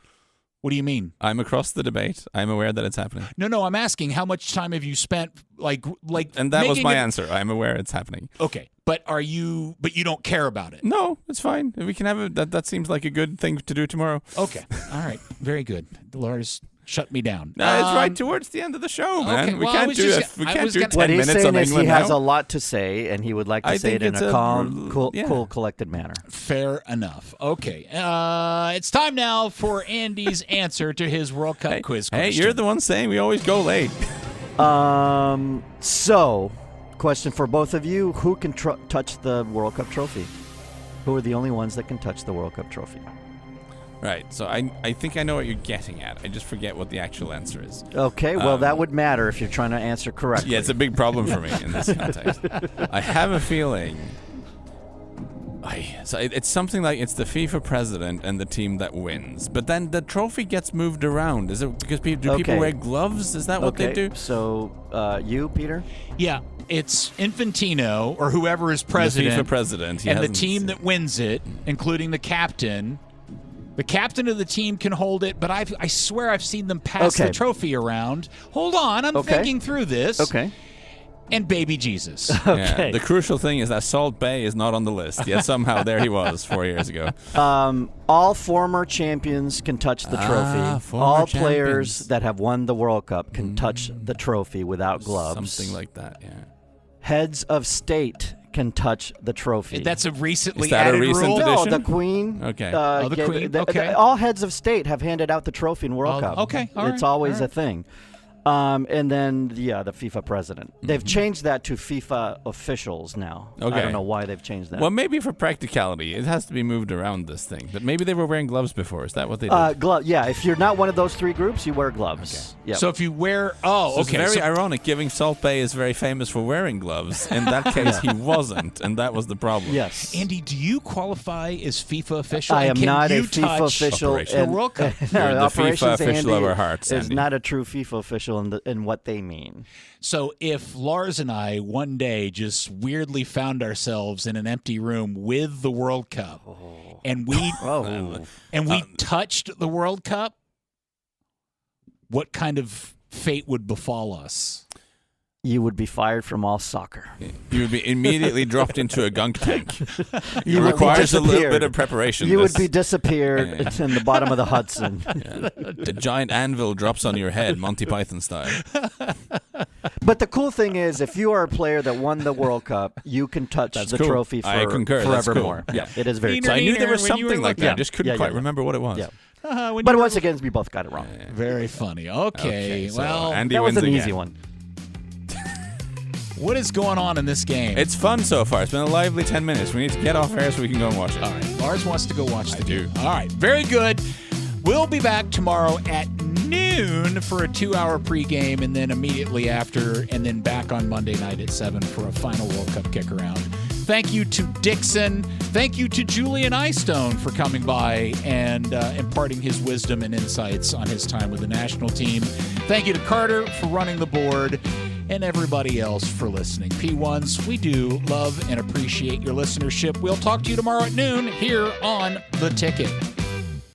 What do you mean? I'm across the debate. I'm aware that it's happening. No, I'm asking how much time have you spent like and that was my answer. I'm aware it's happening. Okay. But you don't care about it? No, it's fine. We can have that seems like a good thing to do tomorrow. Okay. All right. Very good. Lars, shut me down. No, it's right towards the end of the show, man. Okay, we can't do 10 what he's minutes saying on is England he has now. a lot to say, and he would like to say it in a calm, cool, collected manner. Fair enough. Okay. It's time now for Andy's answer to his World Cup quiz question. Hey, you're the one saying we always go late. So, question for both of you. Who can touch the World Cup trophy? Who are the only ones that can touch the World Cup trophy? Right, so I think I know what you're getting at. I just forget what the actual answer is. Okay, well, that would matter if you're trying to answer correctly. Yeah, it's a big problem for me in this context. I have a feeling... So it's something like it's the FIFA president and the team that wins. But then the trophy gets moved around. Is it because people wear gloves? Is that what they do? So you, Peter? Yeah, it's Infantino or whoever is president. The FIFA president. And the team that wins it, including the captain, The captain of the team can hold it, but I swear I've seen them pass the trophy around. Hold on, I'm thinking through this. Okay. And baby Jesus. Okay. Yeah, the crucial thing is that Salt Bay is not on the list, yet somehow there he was 4 years ago. All former champions can touch the trophy. All players that have won the World Cup can touch the trophy without gloves. Something like that, yeah. Heads of state can touch the trophy. That's a recently Is that added a recent rule? addition? No, the Queen. Okay. The Queen, okay. All heads of state have handed out the trophy in World Cup. Okay, all right, it's always all right. a thing. And then, the FIFA president. They've changed that to FIFA officials now. Okay. I don't know why they've changed that. Well, maybe for practicality, it has to be moved around this thing. But maybe they were wearing gloves before. Is that what they did? Yeah, if you're not one of those three groups, you wear gloves. Okay. Yep. So if you wear... It's very ironic, giving Salt Bay is very famous for wearing gloves. In that case, he wasn't, and that was the problem. Yes. Andy, do you qualify as FIFA official? I And am can not a you FIFA touch official. Operational. the World Cup? You're the Operations FIFA official Andy of our hearts, is Andy. not a true FIFA official in what they mean. So if Lars and I one day just weirdly found ourselves in an empty room with the World Cup, and we touched the World Cup, what kind of fate would befall us? You would be fired from all soccer. You would be immediately dropped into a gunk tank. You It would be requires a little disappeared. bit of preparation. You would This- be disappeared in the bottom of the Hudson. A giant anvil drops on your head, Monty Python style. But the cool thing is, if you are a player that won the World Cup, you can touch That's the cool. trophy I concur. That's cool. forevermore. Yeah. It is very Neener, So cool. I knew there was when you were something like that. looking- I just couldn't Yeah, quite yeah. remember what it was. Yeah. When But you were once again, we both got it wrong. Very funny. Okay, so well, Andy That was wins an again. easy one. what is going on in this game? It's fun so far. It's been a lively 10 minutes. We need to get off air so we can go and watch it. All right, Lars wants to go watch the do. game. All right, very good. We'll be back tomorrow at noon for a 2-hour pregame, and then immediately after, and then back on Monday night at 7 for a final World Cup kick-around. Thank you to Dixon. Thank you to Julian Eyestone for coming by and imparting his wisdom and insights on his time with the national team. Thank you to Carter for running the board, and everybody else for listening. P1s, we do love and appreciate your listenership. We'll talk to you tomorrow at noon here on The Ticket.